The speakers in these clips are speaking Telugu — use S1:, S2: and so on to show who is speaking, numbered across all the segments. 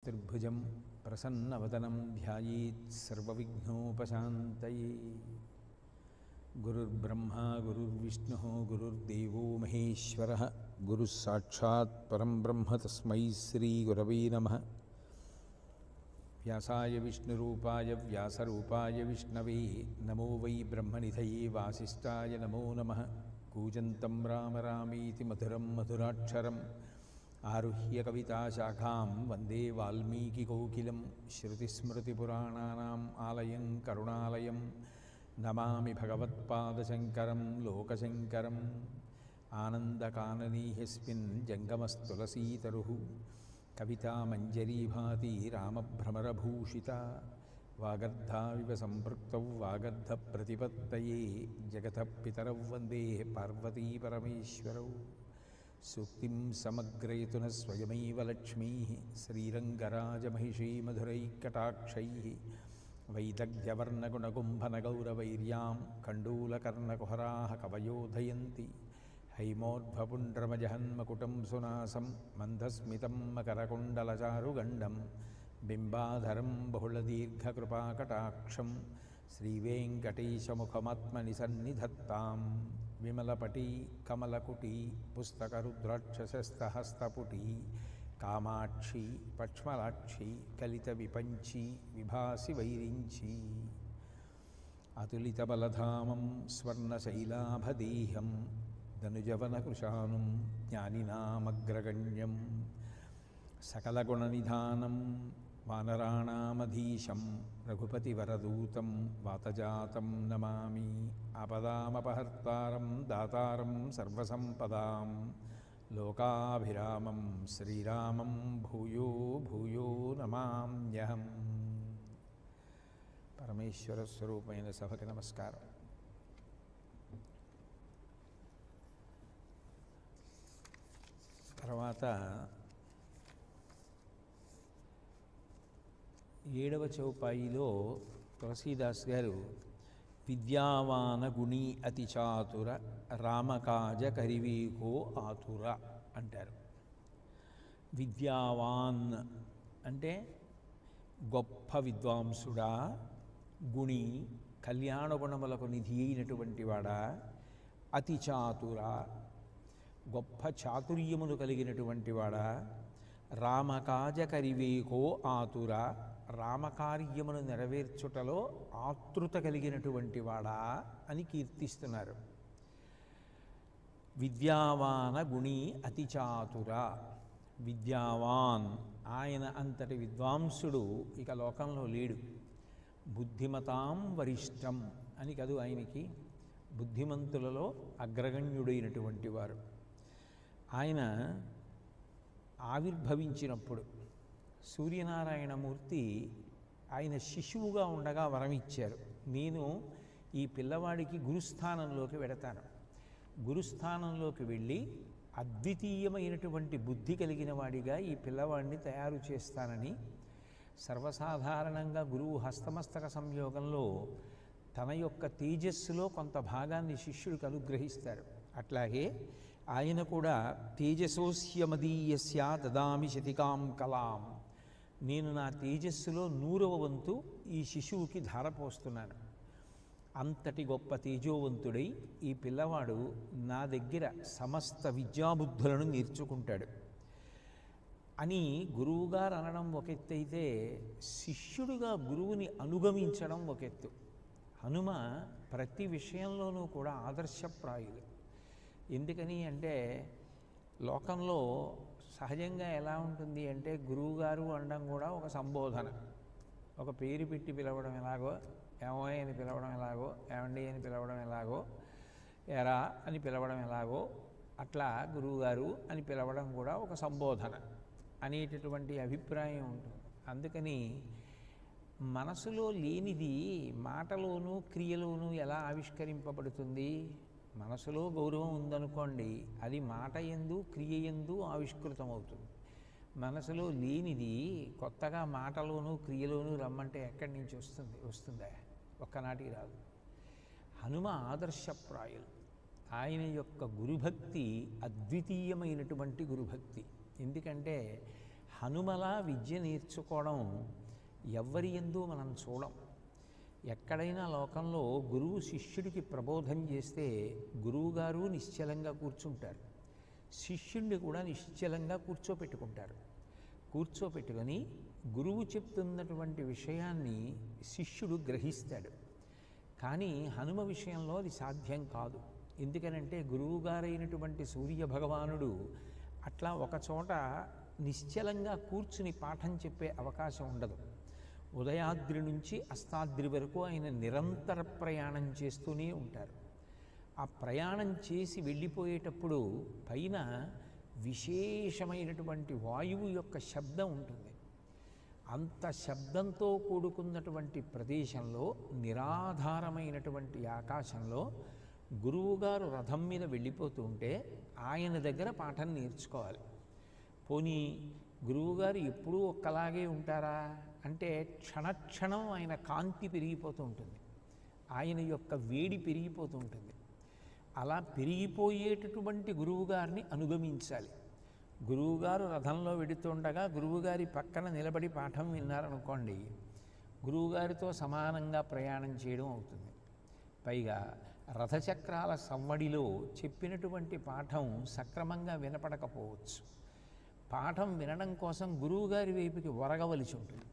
S1: त्रिभुजं प्रसन्नवदनं ध्यायेत् सर्वविघ्नोपशान्तये। गुरुर्ब्रह्मा गुरुर्विष्णुः गुरुर्देवो महेश्वरः गुरुः साक्षात् परं ब्रह्म तस्मै श्रीगुरवे नमः। व्यासाय विष्णुरूपाय व्यासरूपाय विष्णवे नमो वै ब्रह्मनिधये वासिष्ठाय नमो नमः। कूजन्तं राम रामीति मधुरं मधुराक्षरम् आरुह्य कविताशाखां वन्दे वाल्मीकिकोकिलं श्रुतिस्मृतिपुराणानाम् आलयं करुणालयं नमामि भगवत्पादशङ्करं लोकशङ्करम्। आनन्दकाननी ह्यस्मिन् जङ्गमस्तुलसीतरुः कवितामञ्जरीभाति रामभ्रमरभूषिता। वागर्धाविव सम्पृक्तौ वागर्धप्रतिपत्तये जगतः पितरौ वन्दे पार्वतीपरमेश्वरौ। सूक्तिं समग्रयतु न स्वयमेव लक्ष्मीः श्रीरङ्गराजमहिषी मधुरैकटाक्षैः। वैदग्ध्यवर्णगुणकुम्भनगौरवैर्यां कण्डूलकर्णकुहराः कवयोधयन्ति। हैमोर्ध्वपुण्ड्रमजहन्मकुटं सुनासं मन्दस्मितं मकरकुण्डलचारुगण्डं बिम्बाधरं बहुलदीर्घकृपाकटाक्षं श्रीवेङ्कटेशमुखमात्मनि सन्निधत्तां। विमलपटी कमलकुटी पुस्तकरुद्राक्षसस्तहस्तपुटी कामाक्षी पक्ष्मलाक्षी कलितविपञ्ची विभासि वैरिञ्ची। अतुलितबलधामं स्वर्णशैलाभदेहं धनुजवनकृशानुं ज्ञानिनामग्रगण्यं सकलगुणनिधानं वानराणामधीशं रघुपतिवरदूतं वातजातं नमामि। आपदामपहर्तारं दातारं सर्वसम्पदां लोकाभिरामं श्रीरामं भूयो भूयो नमाम्यहम्। పరమేశ్వర స్వరూపమైన సభకి నమస్కారం. తర్వాత 7వ చౌపాయిలో తులసీదాస్ గారు విద్యావాన గుణీ అతి చాతుర రామకాజ కరివీకో ఆతుర అంటారు. విద్యావాన్ అంటే గొప్ప విద్వాంసుడా, గుణి కళ్యాణ గుణములకు నిధి అయినటువంటి వాడా, అతి చాతుర గొప్ప చాతుర్యమును కలిగినటువంటి వాడా, రామకాజ కరివేకో ఆతుర రామకార్యమును నెరవేర్చుటలో ఆతృత కలిగినటువంటి వాడా అని కీర్తిస్తున్నారు. విద్యావాన గుణి అతి చాతుర, విద్యావాన్ ఆయన అంతటి విద్వాంసుడు ఇక లోకంలో లేడు. బుద్ధిమతాం వరిష్టం అని కదు ఆయనకి, బుద్ధిమంతులలో అగ్రగణ్యుడైనటువంటి వారు. ఆయన ఆవిర్భవించినప్పుడు సూర్యనారాయణమూర్తి ఆయన శిశువుగా ఉండగా వరం ఇచ్చారు, నేను ఈ పిల్లవాడికి గురుస్థానంలోకి వెడతాను, గురుస్థానంలోకి వెళ్ళి అద్వితీయమైనటువంటి బుద్ధి కలిగిన వాడిగా ఈ పిల్లవాడిని తయారు చేస్తానని. సర్వసాధారణంగా గురువు హస్తమస్తక సంయోగంలో తన యొక్క తేజస్సులో కొంత భాగాన్ని శిష్యుడికి అనుగ్రహిస్తారు. అట్లాగే ఆయన కూడా తేజసోస్యమదీయస్య దదామి శతికాం కలాం, నేను నా తేజస్సులో 100వ వంతు ఈ శిశువుకి ధారపోస్తున్నాను. అంతటి గొప్ప తేజోవంతుడై ఈ పిల్లవాడు నా దగ్గర సమస్త విద్యాబుద్ధులను నేర్చుకుంటాడు అని గురువుగారు అనడం ఒక ఎత్తు అయితే, శిష్యుడిగా గురువుని అనుగమించడం ఒక ఎత్తు. హనుమ ప్రతి విషయంలోనూ కూడా ఆదర్శప్రాయులు. ఎందుకని అంటే లోకంలో సహజంగా ఎలా ఉంటుంది అంటే గురువుగారు అనడం కూడా ఒక సంబోధన, ఒక పేరు పెట్టి పిలవడం ఎలాగో, ఏమోయ్ అని పిలవడం ఎలాగో, ఏమండి అని పిలవడం ఎలాగో, ఎరా అని పిలవడం ఎలాగో, అట్లా గురువుగారు అని పిలవడం కూడా ఒక సంబోధన అనేటటువంటి అభిప్రాయం ఉంటుంది. అందుకని మనసులో లేనిది మాటలోనూ క్రియలోనూ ఎలా ఆవిష్కరింపబడుతుంది? మనసులో గౌరవం ఉందనుకోండి, అది మాట యందు క్రియ యందు ఆవిష్కృతమవుతుంది. మనసులో లేనిది కొత్తగా మాటలోనూ క్రియలోనూ రమ్మంటే ఎక్కడి నుంచి వస్తుందా? ఒక్కనాటికి రాదు. హనుమ ఆదర్శప్రాయులు. ఆయన యొక్క గురుభక్తి అద్వితీయమైనటువంటి గురుభక్తి. ఎందుకంటే హనుమలా విద్య నేర్చుకోవడం ఎవ్వరి యందు మనం చూడం. ఎక్కడైనా లోకంలో గురువు శిష్యుడికి ప్రబోధం చేస్తే గురువుగారు నిశ్చలంగా కూర్చుంటారు, శిష్యుణ్ణి కూడా నిశ్చలంగా కూర్చోపెట్టుకుంటారు. కూర్చోపెట్టుకొని గురువు చెప్తున్నటువంటి విషయాన్ని శిష్యుడు గ్రహిస్తాడు. కానీ హనుమ విషయంలో అది సాధ్యం కాదు. ఎందుకనంటే గురువుగారైనటువంటి సూర్య భగవానుడు అట్లా ఒకచోట నిశ్చలంగా కూర్చుని పాఠం చెప్పే అవకాశం ఉండదు. ఉదయాద్రి నుంచి అస్తాద్రి వరకు ఆయన నిరంతర ప్రయాణం చేస్తూనే ఉంటారు. ఆ ప్రయాణం చేసి వెళ్ళిపోయేటప్పుడు పైన విశేషమైనటువంటి వాయువు యొక్క శబ్దం ఉంటుంది. అంత శబ్దంతో కూడుకున్నటువంటి ప్రదేశంలో, నిరాధారమైనటువంటి ఆకాశంలో గురువుగారు రథం మీద వెళ్ళిపోతూ ఉంటే ఆయన దగ్గర పాఠం నేర్చుకోవాలి. పోనీ గురువుగారు ఎప్పుడూ ఒక్కలాగే ఉంటారా అంటే క్షణక్షణం ఆయన కాంతి పెరిగిపోతూ ఉంటుంది, ఆయన యొక్క వేడి పెరిగిపోతూ ఉంటుంది. అలా పెరిగిపోయేటటువంటి గురువుగారిని అనుగమించాలి. గురువుగారు రథంలో వెడుతుండగా గురువుగారి పక్కన నిలబడి పాఠం విన్నారనుకోండి, గురువుగారితో సమానంగా ప్రయాణం చేయడం అవుతుంది. పైగా రథచక్రాల సవ్వడిలో చెప్పినటువంటి పాఠం సక్రమంగా వినపడకపోవచ్చు. పాఠం వినడం కోసం గురువుగారి వైపుకి ఒరగవలసి ఉంటుంది.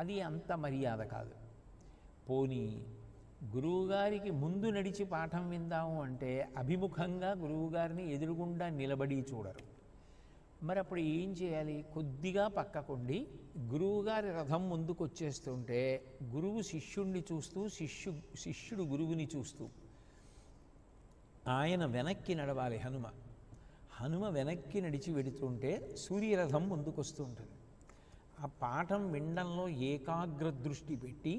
S1: అది అంత మర్యాద కాదు. పోనీ గురువుగారికి ముందు నడిచి పాఠం విందాము అంటే అభిముఖంగా గురువుగారిని ఎదురుగుండా నిలబడి చూడరు. మరి అప్పుడు ఏం చేయాలి? కొద్దిగా పక్కకుండి గురువుగారి రథం ముందుకు వచ్చేస్తుంటే గురువు శిష్యుణ్ణి చూస్తూ, శిష్యుడు గురువుని చూస్తూ ఆయన వెనక్కి నడవాలి. హనుమ వెనక్కి నడిచి వెడుతుంటే సూర్యరథం ముందుకు వస్తూ ఉంటుంది. ఆ పాఠం వినడంలో ఏకాగ్ర దృష్టి పెట్టి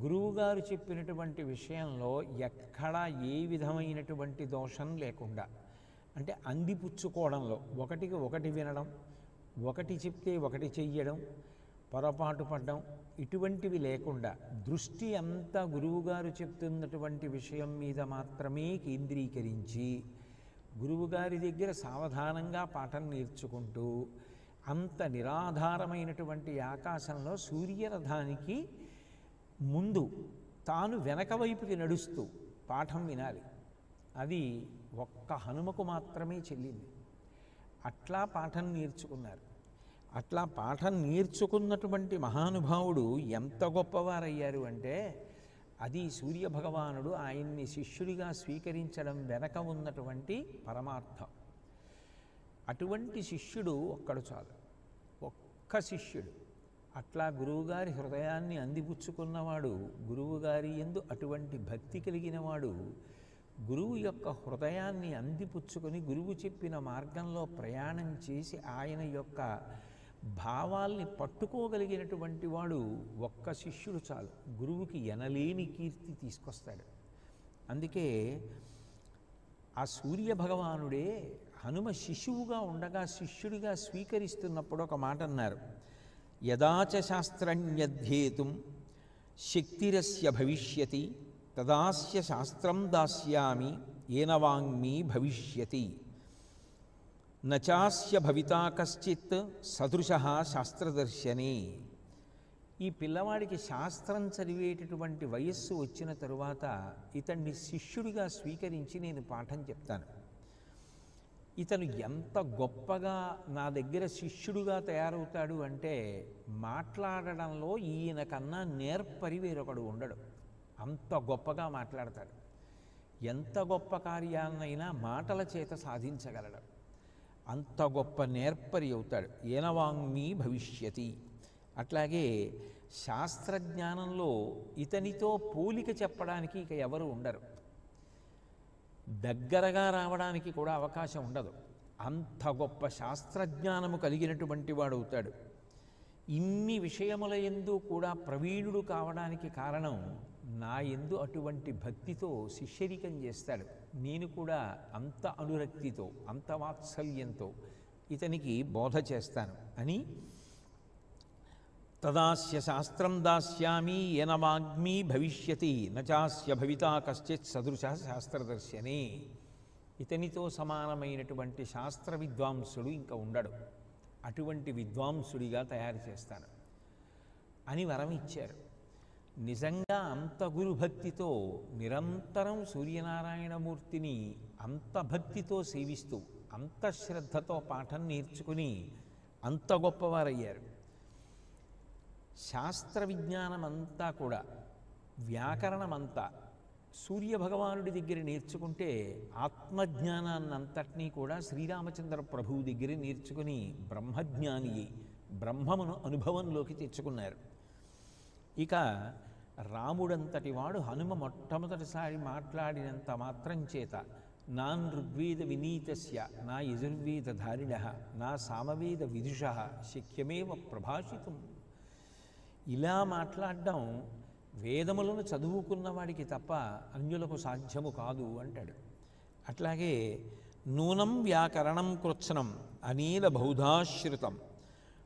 S1: గురువుగారు చెప్పినటువంటి విషయంలో ఎక్కడా ఏ విధమైనటువంటి దోషం లేకుండా, అంటే అందిపుచ్చుకోవడంలో ఒకటికి ఒకటి వినడం, ఒకటి చెప్తే ఒకటి చెయ్యడం, పొరపాటు పడడం ఇటువంటివి లేకుండా దృష్టి అంతా గురువుగారు చెప్తున్నటువంటి విషయం మీద మాత్రమే కేంద్రీకరించి గురువుగారి దగ్గర సావధానంగా పాఠం నేర్చుకుంటూ అంత నిరాధారమైనటువంటి ఆకాశంలో సూర్యరథానికి ముందు తాను వెనక వైపుకి నడుస్తూ పాఠం వినాలి. అది ఒక్క హనుమకు మాత్రమే చెల్లింది. అట్లా పాఠం నేర్చుకున్నారు. అట్లా పాఠం నేర్చుకున్నటువంటి మహానుభావుడు ఎంత గొప్పవారయ్యారు అంటే అది సూర్యభగవానుడు ఆయన్ని శిష్యుడిగా స్వీకరించడం వెనక ఉన్నటువంటి పరమార్థం. అటువంటి శిష్యుడు ఒక్కడు చాలు, ఒక్క శిష్యుడు. అట్లా గురువుగారి హృదయాన్ని అందిపుచ్చుకున్నవాడు, గురువుగారి యందు అటువంటి భక్తి కలిగినవాడు, గురువు యొక్క హృదయాన్ని అందిపుచ్చుకొని గురువు చెప్పిన మార్గంలో ప్రయాణం చేసి ఆయన యొక్క భావాల్ని పట్టుకోగలిగినటువంటి వాడు ఒక్క శిష్యుడు చాలు, గురువుకి ఎనలేని కీర్తి తీసుకొస్తాడు. అందుకే ఆ సూర్యభగవానుడే హనుమ శిశువుగా ఉండగా శిష్యుడిగా స్వీకరిస్తున్నప్పుడు ఒక మాట అన్నారు, యదాచ శాస్త్రణ్యధ్యేతుం శక్తిరస్య భవిష్యతి తదాస్య శాస్త్రం దాస్యామి ఏన వాంగ్మీ భవిష్యతి నచాస్య భవితా కశ్చిత్ సదృశః శాస్త్రదర్శనే. ఈ పిల్లవాడికి శాస్త్రం చదివేటటువంటి వయస్సు వచ్చిన తరువాత ఇతన్ని శిష్యుడిగా స్వీకరించి నేను పాఠం చెప్తాను. ఇతను ఎంత గొప్పగా నా దగ్గర శిష్యుడుగా తయారవుతాడు అంటే మాట్లాడడంలో ఈయన కన్నా నేర్పరి వేరొకడు ఉండడు. అంత గొప్పగా మాట్లాడతాడు. ఎంత గొప్ప కార్యాన్నైనా మాటల చేత సాధించగలడు. అంత గొప్ప నేర్పరి అవుతాడు. ఏనవాంగ్మీ భవిష్యతి. అట్లాగే శాస్త్రజ్ఞానంలో ఇతనితో పోలిక చెప్పడానికి ఇక ఎవరు ఉండరు, దగ్గరగా రావడానికి కూడా అవకాశం ఉండదు. అంత గొప్ప శాస్త్రజ్ఞానము కలిగినటువంటి వాడు అవుతాడు. ఇన్ని విషయముల యందు కూడా ప్రవీణుడు కావడానికి కారణం నా యందు అటువంటి భక్తితో శిష్యరికం చేస్తాడు. నేను కూడా అంత అనురక్తితో, అంత వాత్సల్యంతో ఇతనికి బోధ చేస్తాను అని తదాస్య శాస్త్రం దాస్యామి ఏన వాగ్మీ భవిష్యతి నచాస్య భవితా కశ్చిత్ సదృశ శాస్త్రదర్శనే. ఇతనితో సమానమైనటువంటి శాస్త్ర విద్వాంసుడు ఇంకా ఉండడు. అటువంటి విద్వాంసుడిగా తయారు చేస్తాను అని వరం ఇచ్చారు. నిజంగా అంత గురుభక్తితో నిరంతరం సూర్యనారాయణమూర్తిని అంత భక్తితో సేవిస్తూ అంత శ్రద్ధతో పాఠం నేర్చుకుని అంత గొప్పవారయ్యారు. శాస్త్ర విజ్ఞానం అంతా కూడా, వ్యాకరణమంతా సూర్యభగవానుడి దగ్గర నేర్చుకుంటే ఆత్మజ్ఞానాన్నంతటినీ కూడా శ్రీరామచంద్ర ప్రభువు దగ్గర నేర్చుకుని బ్రహ్మజ్ఞాని బ్రహ్మమును అనుభవంలోకి తెచ్చుకున్నారు. ఇక రాముడంతటి వాడు హనుమ మొట్టమొదటిసారి మాట్లాడినంత మాత్రం చేత నాన్ ఋగ్వేద వినీతస్య నా యజుర్వేదధారిణ నా సామవేద విదుష శక్యమేవ ప్రభాషితం. ఇలా మాట్లాడడం వేదములను చదువుకున్న వాడికి తప్ప అన్యులకు సాధ్యము కాదు అంటాడు. అట్లాగే నూనం వ్యాకరణం కృత్స్నం అనేన బహుధాశ్రితం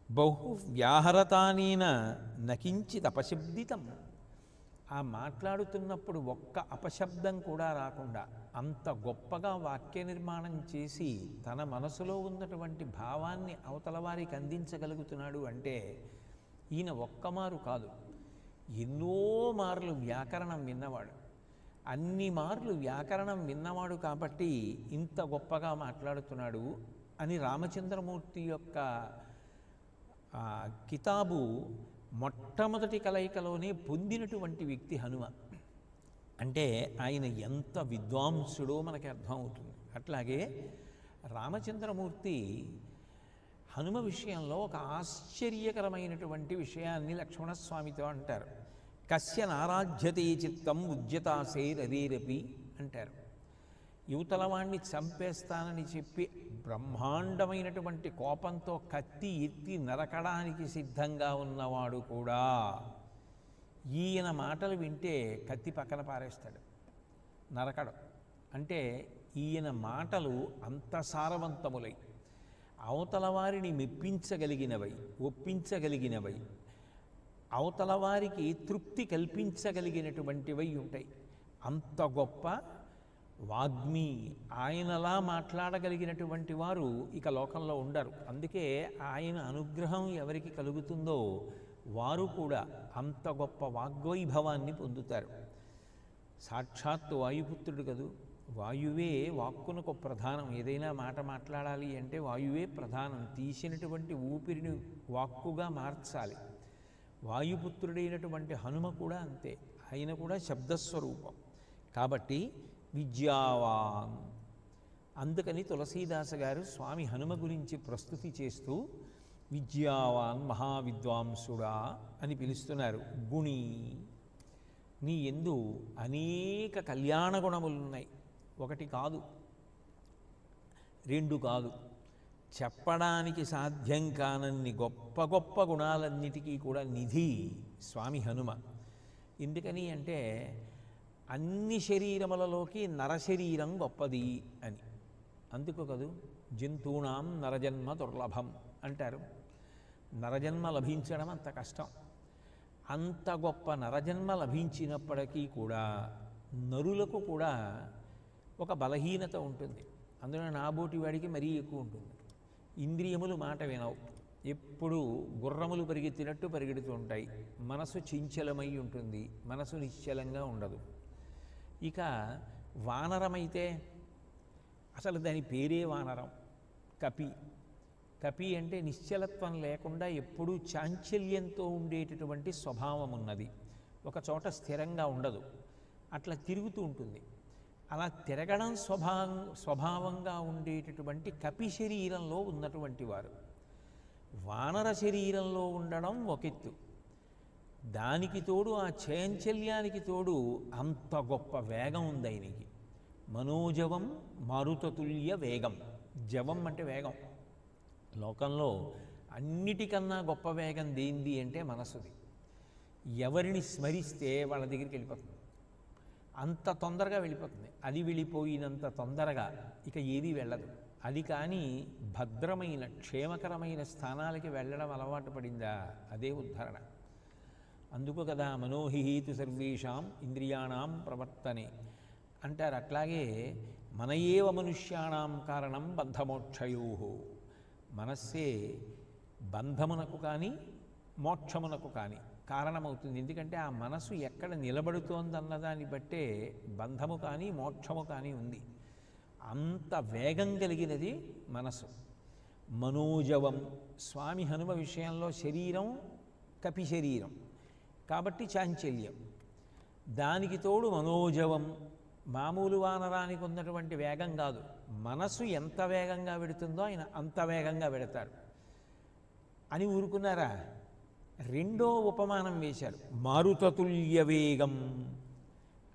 S1: బహు వ్యాహరతానేన నకించిత్ అపశబ్దితం. ఆ మాట్లాడుతున్నప్పుడు ఒక్క అపశబ్దం కూడా రాకుండా అంత గొప్పగా వాక్య నిర్మాణం చేసి తన మనసులో ఉన్నటువంటి భావాన్ని అవతల వారికి అందించగలుగుతున్నాడు అంటే ఈయన ఒక్కమారు కాదు, ఎన్నో మార్లు వ్యాకరణం విన్నవాడు. అన్ని మార్లు వ్యాకరణం విన్నవాడు కాబట్టి ఇంత గొప్పగా మాట్లాడుతున్నాడు అని రామచంద్రమూర్తి యొక్క కితాబు మొట్టమొదటి కలయికలోనే పొందినటువంటి వ్యక్తి హనుమ. అంటే ఆయన ఎంత విద్వాంసుడో మనకి అర్థమవుతుంది. అట్లాగే రామచంద్రమూర్తి హనుమ విషయంలో ఒక ఆశ్చర్యకరమైనటువంటి విషయాన్ని లక్ష్మణస్వామితో అంటారు. కస్య నారాధ్యతే చిత్తం ఉద్యతాసేరదేరపి అంటారు. యువతలవాణ్ణి చంపేస్తానని చెప్పి బ్రహ్మాండమైనటువంటి కోపంతో కత్తి ఎత్తి నరకడానికి సిద్ధంగా ఉన్నవాడు కూడా ఈయన మాటలు వింటే కత్తి పక్కన పారేస్తాడు, నరకడు. అంటే ఈయన మాటలు అంత సారవంతములై అవతల వారిని మెప్పించగలిగినవై, ఒప్పించగలిగినవై, అవతల వారికి తృప్తి కల్పించగలిగినటువంటివై ఉంటాయి. అంత గొప్ప వాగ్మి, ఆయనలా మాట్లాడగలిగినటువంటి వారు ఇక లోకంలో ఉండరు. అందుకే ఆయన అనుగ్రహం ఎవరికి కలుగుతుందో వారు కూడా అంత గొప్ప వాగ్వైభవాన్ని పొందుతారు. సాక్షాత్తు వాయుపుత్రుడు కదూ, వాయువే వాక్కునకు ప్రధానం. ఏదైనా మాట మాట్లాడాలి అంటే వాయువే ప్రధానం. తీసినటువంటి ఊపిరిని వాక్కుగా మార్చాలి. వాయుపుత్రుడైనటువంటి హనుమ కూడా అంతే, ఆయన కూడా శబ్దస్వరూపం. కాబట్టి విద్యావాన్. అందుకని తులసీదాస గారు స్వామి హనుమ గురించి ప్రస్తుతి చేస్తూ విద్యావాన్ మహావిద్వాంసుడా అని పిలుస్తున్నారు. గుణి, నీ యందు అనేక కళ్యాణ గుణములున్నాయి. ఒకటి కాదు, రెండు కాదు, చెప్పడానికి సాధ్యం కానన్ని గొప్ప గొప్ప గుణాలన్నిటికీ కూడా నిధి స్వామి హనుమ. ఎందుకని అంటే అన్ని శరీరములలోకి నరశరీరం గొప్పది అని. అందుకు కదూ జంతూనాం నరజన్మ దుర్లభం అంటారు. నరజన్మ లభించడం అంత కష్టం. అంత గొప్ప నరజన్మ లభించినప్పటికీ కూడా నరులకు కూడా ఒక బలహీనత ఉంటుంది. అందులో నాబోటి వాడికి మరీ ఎక్కువ ఉంటుంది. ఇంద్రియములు మాట వినవు, ఎప్పుడు గుర్రములు పరిగెత్తినట్టు పరిగెడుతూ ఉంటాయి. మనసు చంచలమై ఉంటుంది, మనసు నిశ్చలంగా ఉండదు. ఇక వానరమైతే అసలు దాని పేరే వానరం, కపి. కపి అంటే నిశ్చలత్వం లేకుండా ఎప్పుడూ చాంచల్యంతో ఉండేటటువంటి స్వభావం ఉన్నది. ఒక చోట స్థిరంగా ఉండదు, అట్లా తిరుగుతూ ఉంటుంది. అలా తిరగడం స్వభావంగా ఉండేటటువంటి కపి శరీరంలో ఉన్నటువంటి వారు. వానర శరీరంలో ఉండడం ఒకెత్తు, దానికి తోడు ఆ చాంచల్యానికి తోడు అంత గొప్ప వేగం ఉంది ఆయనకి. మనోజవం మారుతతుల్య వేగం. జవం అంటే వేగం. లోకంలో అన్నిటికన్నా గొప్ప వేగం దేంది అంటే మనసుది. ఎవరిని స్మరిస్తే వాళ్ళ దగ్గరికి వెళ్ళిపోతుంది, అంత తొందరగా వెళ్ళిపోతుంది. అది వెళ్ళిపోయినంత తొందరగా ఇక ఏది వెళ్ళదు. అది కానీ భద్రమైన క్షేమకరమైన స్థానాలకి వెళ్ళడం అలవాటు పడిందా, అదే ఉద్ధరణ. అందుకు కదా మనోహిహీతు సర్వేషాం ఇంద్రియాణం ప్రవర్తనే అంటారు. అట్లాగే మన ఏవ మనుష్యాణం కారణం బంధమోక్షయో. మనస్సే బంధమునకు కానీ మోక్షమునకు కానీ కారణమవుతుంది. ఎందుకంటే ఆ మనసు ఎక్కడ నిలబడుతోందన్న దాన్ని బట్టే బంధము కానీ మోక్షము కానీ ఉంది. అంత వేగం కలిగినది మనసు. మనోజవం, స్వామి హనుమ విషయంలో శరీరం కపి శరీరం కాబట్టి చాంచల్యం, దానికి తోడు మనోజవం, మామూలు వానరానికి ఉన్నటువంటి వేగం కాదు. మనసు ఎంత వేగంగా వెడుతుందో ఆయన అంత వేగంగా వెడతాడు అని ఊరుకున్నారా? రెండో ఉపమానం వేశారు, మారుతతుల్య వేగం.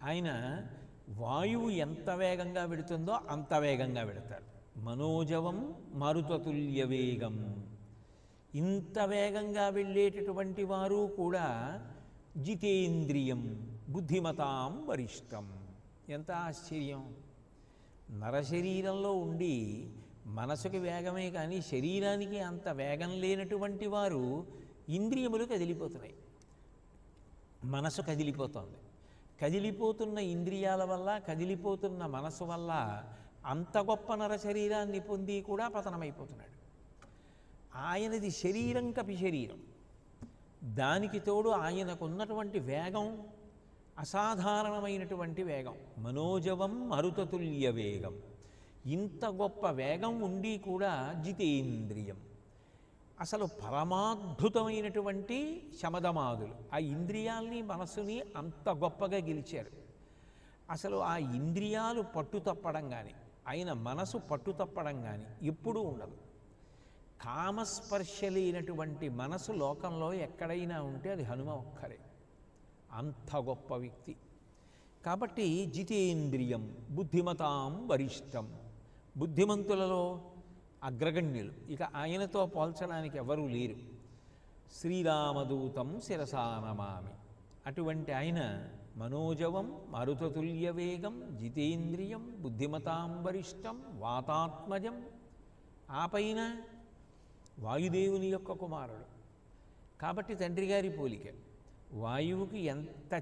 S1: ఆయన వాయువు ఎంత వేగంగా వెడుతుందో అంత వేగంగా వెడతాడు. మనోజవం మారుతతుల్య వేగం. ఇంత వేగంగా వెళ్ళేటటువంటి వారు కూడా జితేంద్రియం బుద్ధిమతాం వరిష్టం. ఎంత ఆశ్చర్యం! నరశరీరంలో ఉండి మనసుకి వేగమే కానీ శరీరానికి అంత వేగం లేనటువంటి వారు ఇంద్రియములు కదిలిపోతున్నాయి, మనసు కదిలిపోతుంది. కదిలిపోతున్న ఇంద్రియాల వల్ల, కదిలిపోతున్న మనసు వల్ల అంత గొప్ప నరశరీరాన్ని పొంది కూడా పతనమైపోతున్నాడు. ఆయనది శరీరం కపి శరీరం, దానికి తోడు ఆయనకున్నటువంటి వేగం అసాధారణమైనటువంటి వేగం. మనోజవం మరుతతుల్య వేగం. ఇంత గొప్ప వేగం ఉండి కూడా జితేంద్రియం. అసలు పరమాద్భుతమైనటువంటి శమదమాదులు ఆ ఇంద్రియాల్ని మనసుని అంత గొప్పగా గెలిచారు. అసలు ఆ ఇంద్రియాలు పట్టు తప్పడం కానీ ఆయన మనసు పట్టు తప్పడం కానీ ఎప్పుడూ ఉండదు. కామస్పర్శ లేనటువంటి మనసు లోకంలో ఎక్కడైనా ఉంటే అది హనుమ ఒక్కరే. అంత గొప్ప వ్యక్తి కాబట్టి జితేంద్రియం బుద్ధిమతాం వరిష్టం. బుద్ధిమంతులలో అగ్రగణ్యులు, ఇక ఆయనతో పోల్చడానికి ఎవరూ లేరు. శ్రీరామదూతం శిరసానమామి. అటువంటి ఆయన మనోజవం మరుతతుల్య వేగం జితేంద్రియం బుద్ధిమతాం వరిష్టం వాతాత్మజం. ఆ పైన వాయుదేవుని యొక్క కుమారుడు కాబట్టి తండ్రి గారి పోలిక. వాయువుకి ఎంత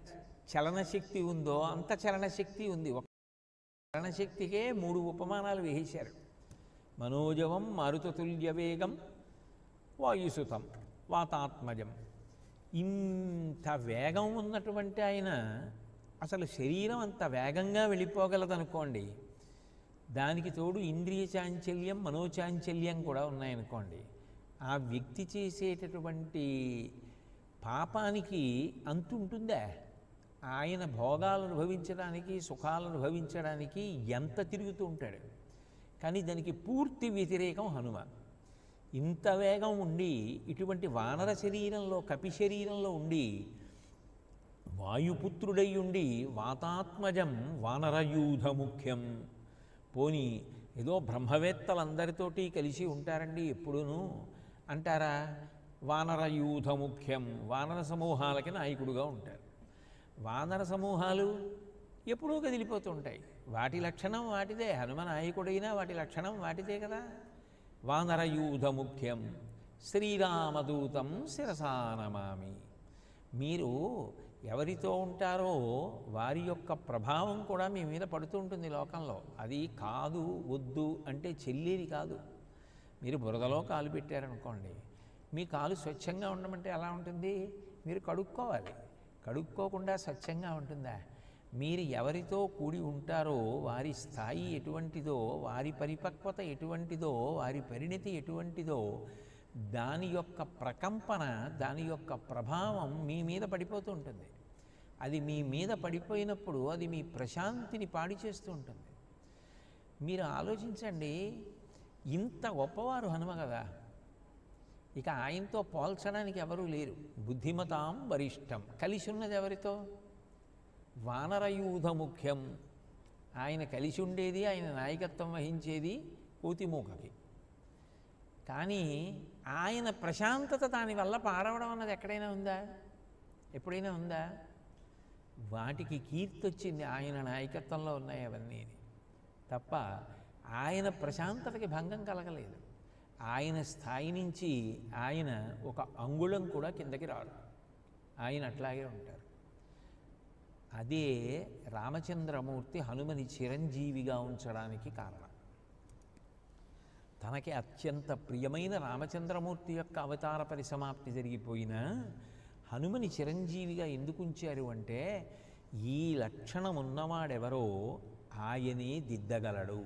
S1: చలనశక్తి ఉందో అంత చలనశక్తి ఉంది. ఒక చలనశక్తికే 3 ఉపమానాలు వేశారు. మనోజవం మారుతతుల్య వేగం వాయుసుతం వాతాత్మజం. ఇంత వేగం ఉన్నటువంటి ఆయన అసలు శరీరం అంత వేగంగా వెళ్ళిపోగలదనుకోండి, దానికి తోడు ఇంద్రియ చాంచల్యం మనోచాంచల్యం కూడా ఉన్నాయనుకోండి, ఆ వ్యక్తి చేసేటటువంటి పాపానికి అంతుంటుందా? ఆయన భోగాలు అనుభవించడానికి సుఖాలు అనుభవించడానికి ఎంత తిరుగుతూ ఉంటాడు. కానీ దానికి పూర్తి వ్యతిరేకం హనుమ. ఇంత వేగం ఉండి ఇటువంటి వానర శరీరంలో కపి శరీరంలో ఉండి వాయుపుత్రుడై ఉండి వాతాత్మజం వానరయూధ ముఖ్యం. పోని ఏదో బ్రహ్మవేత్తలందరితోటి కలిసి ఉంటారండి ఎప్పుడూనూ అంటారా? వానరయూధ ముఖ్యం, వానర సమూహాలకి నాయకుడుగా ఉంటారు. వానర సమూహాలు ఎప్పుడూ కదిలిపోతూ ఉంటాయి. వాటి లక్షణం వాటిదే. హనుమ నాయకుడైనా వాటి లక్షణం వాటిదే కదా. వానరయూధ ముఖ్యం శ్రీరామదూతం శిరసానమామి. మీరు ఎవరితో ఉంటారో వారి యొక్క ప్రభావం కూడా మీ మీద పడుతూ ఉంటుంది లోకంలో. అది కాదు వద్దు అంటే చెల్లేది కాదు. మీరు బురదలో కాలు పెట్టారనుకోండి, మీ కాలు స్వచ్ఛంగా ఉండమంటే ఎలా ఉంటుంది? మీరు కడుక్కోవాలి. కడుక్కోకుండా స్వచ్ఛంగా ఉంటుందా? మీరు ఎవరితో కూడి ఉంటారో వారి స్థాయి ఎటువంటిదో, వారి పరిపక్వత ఎటువంటిదో, వారి పరిణతి ఎటువంటిదో, దాని యొక్క ప్రకంపన, దాని యొక్క ప్రభావం మీ మీద పడిపోతూ ఉంటుంది. అది మీ మీద పడిపోయినప్పుడు అది మీ ప్రశాంతిని పాడి చేస్తూ ఉంటుంది. మీరు ఆలోచించండి, ఇంత గొప్పవారు హనుమ కదా, ఇక ఆయనతో పోల్చడానికి ఎవరూ లేరు. బుద్ధిమతాం వరిష్టం. కలిసి ఉన్నది ఎవరితో? వానరయూధ ముఖ్యం. ఆయన కలిసి ఉండేది, ఆయన నాయకత్వం వహించేది కోతిమూకకి. కానీ ఆయన ప్రశాంతత దానివల్ల పాడవడం అన్నది ఎక్కడైనా ఉందా? ఎప్పుడైనా ఉందా? వాటికి కీర్తి వచ్చింది ఆయన నాయకత్వంలో ఉన్నాయి అవన్నీ తప్ప ఆయన ప్రశాంతతకి భంగం కలగలేదు. ఆయన స్థాయి నుంచి ఆయన ఒక అంగుళం కూడా కిందకి రాడు. ఆయన అట్లాగే ఉంటారు. అదే రామచంద్రమూర్తి హనుమని చిరంజీవిగా ఉంచడానికి కారణం. తనకి అత్యంత ప్రియమైన రామచంద్రమూర్తి యొక్క అవతార పరిసమాప్తి జరిగిపోయినా హనుమని చిరంజీవిగా ఎందుకు ఉంచారు అంటే ఈ లక్షణం ఉన్నవాడెవరో ఆయనే దిద్దగలడు,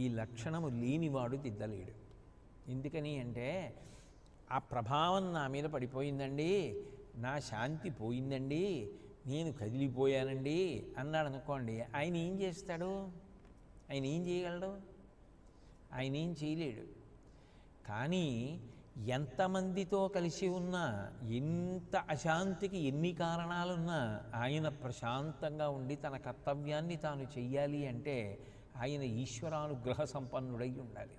S1: ఈ లక్షణము లేనివాడు దిద్దలేడు. ఎందుకని అంటే ఆ ప్రభావం నా మీద పడిపోయిందండి, నా శాంతి పోయిందండి, నేను కదిలిపోయానండి అన్నాడు అనుకోండి, ఆయన ఏం చేస్తాడు? ఆయన ఏం చేయగలడు? ఆయన ఏం చేయలేడు. కానీ ఎంతమందితో కలిసి ఉన్నా, ఎంత అశాంతికి ఎన్ని కారణాలున్నా ఆయన ప్రశాంతంగా ఉండి తన కర్తవ్యాన్ని తాను చెయ్యాలి అంటే ఆయన ఈశ్వరానుగ్రహ సంపన్నుడై ఉండాలి.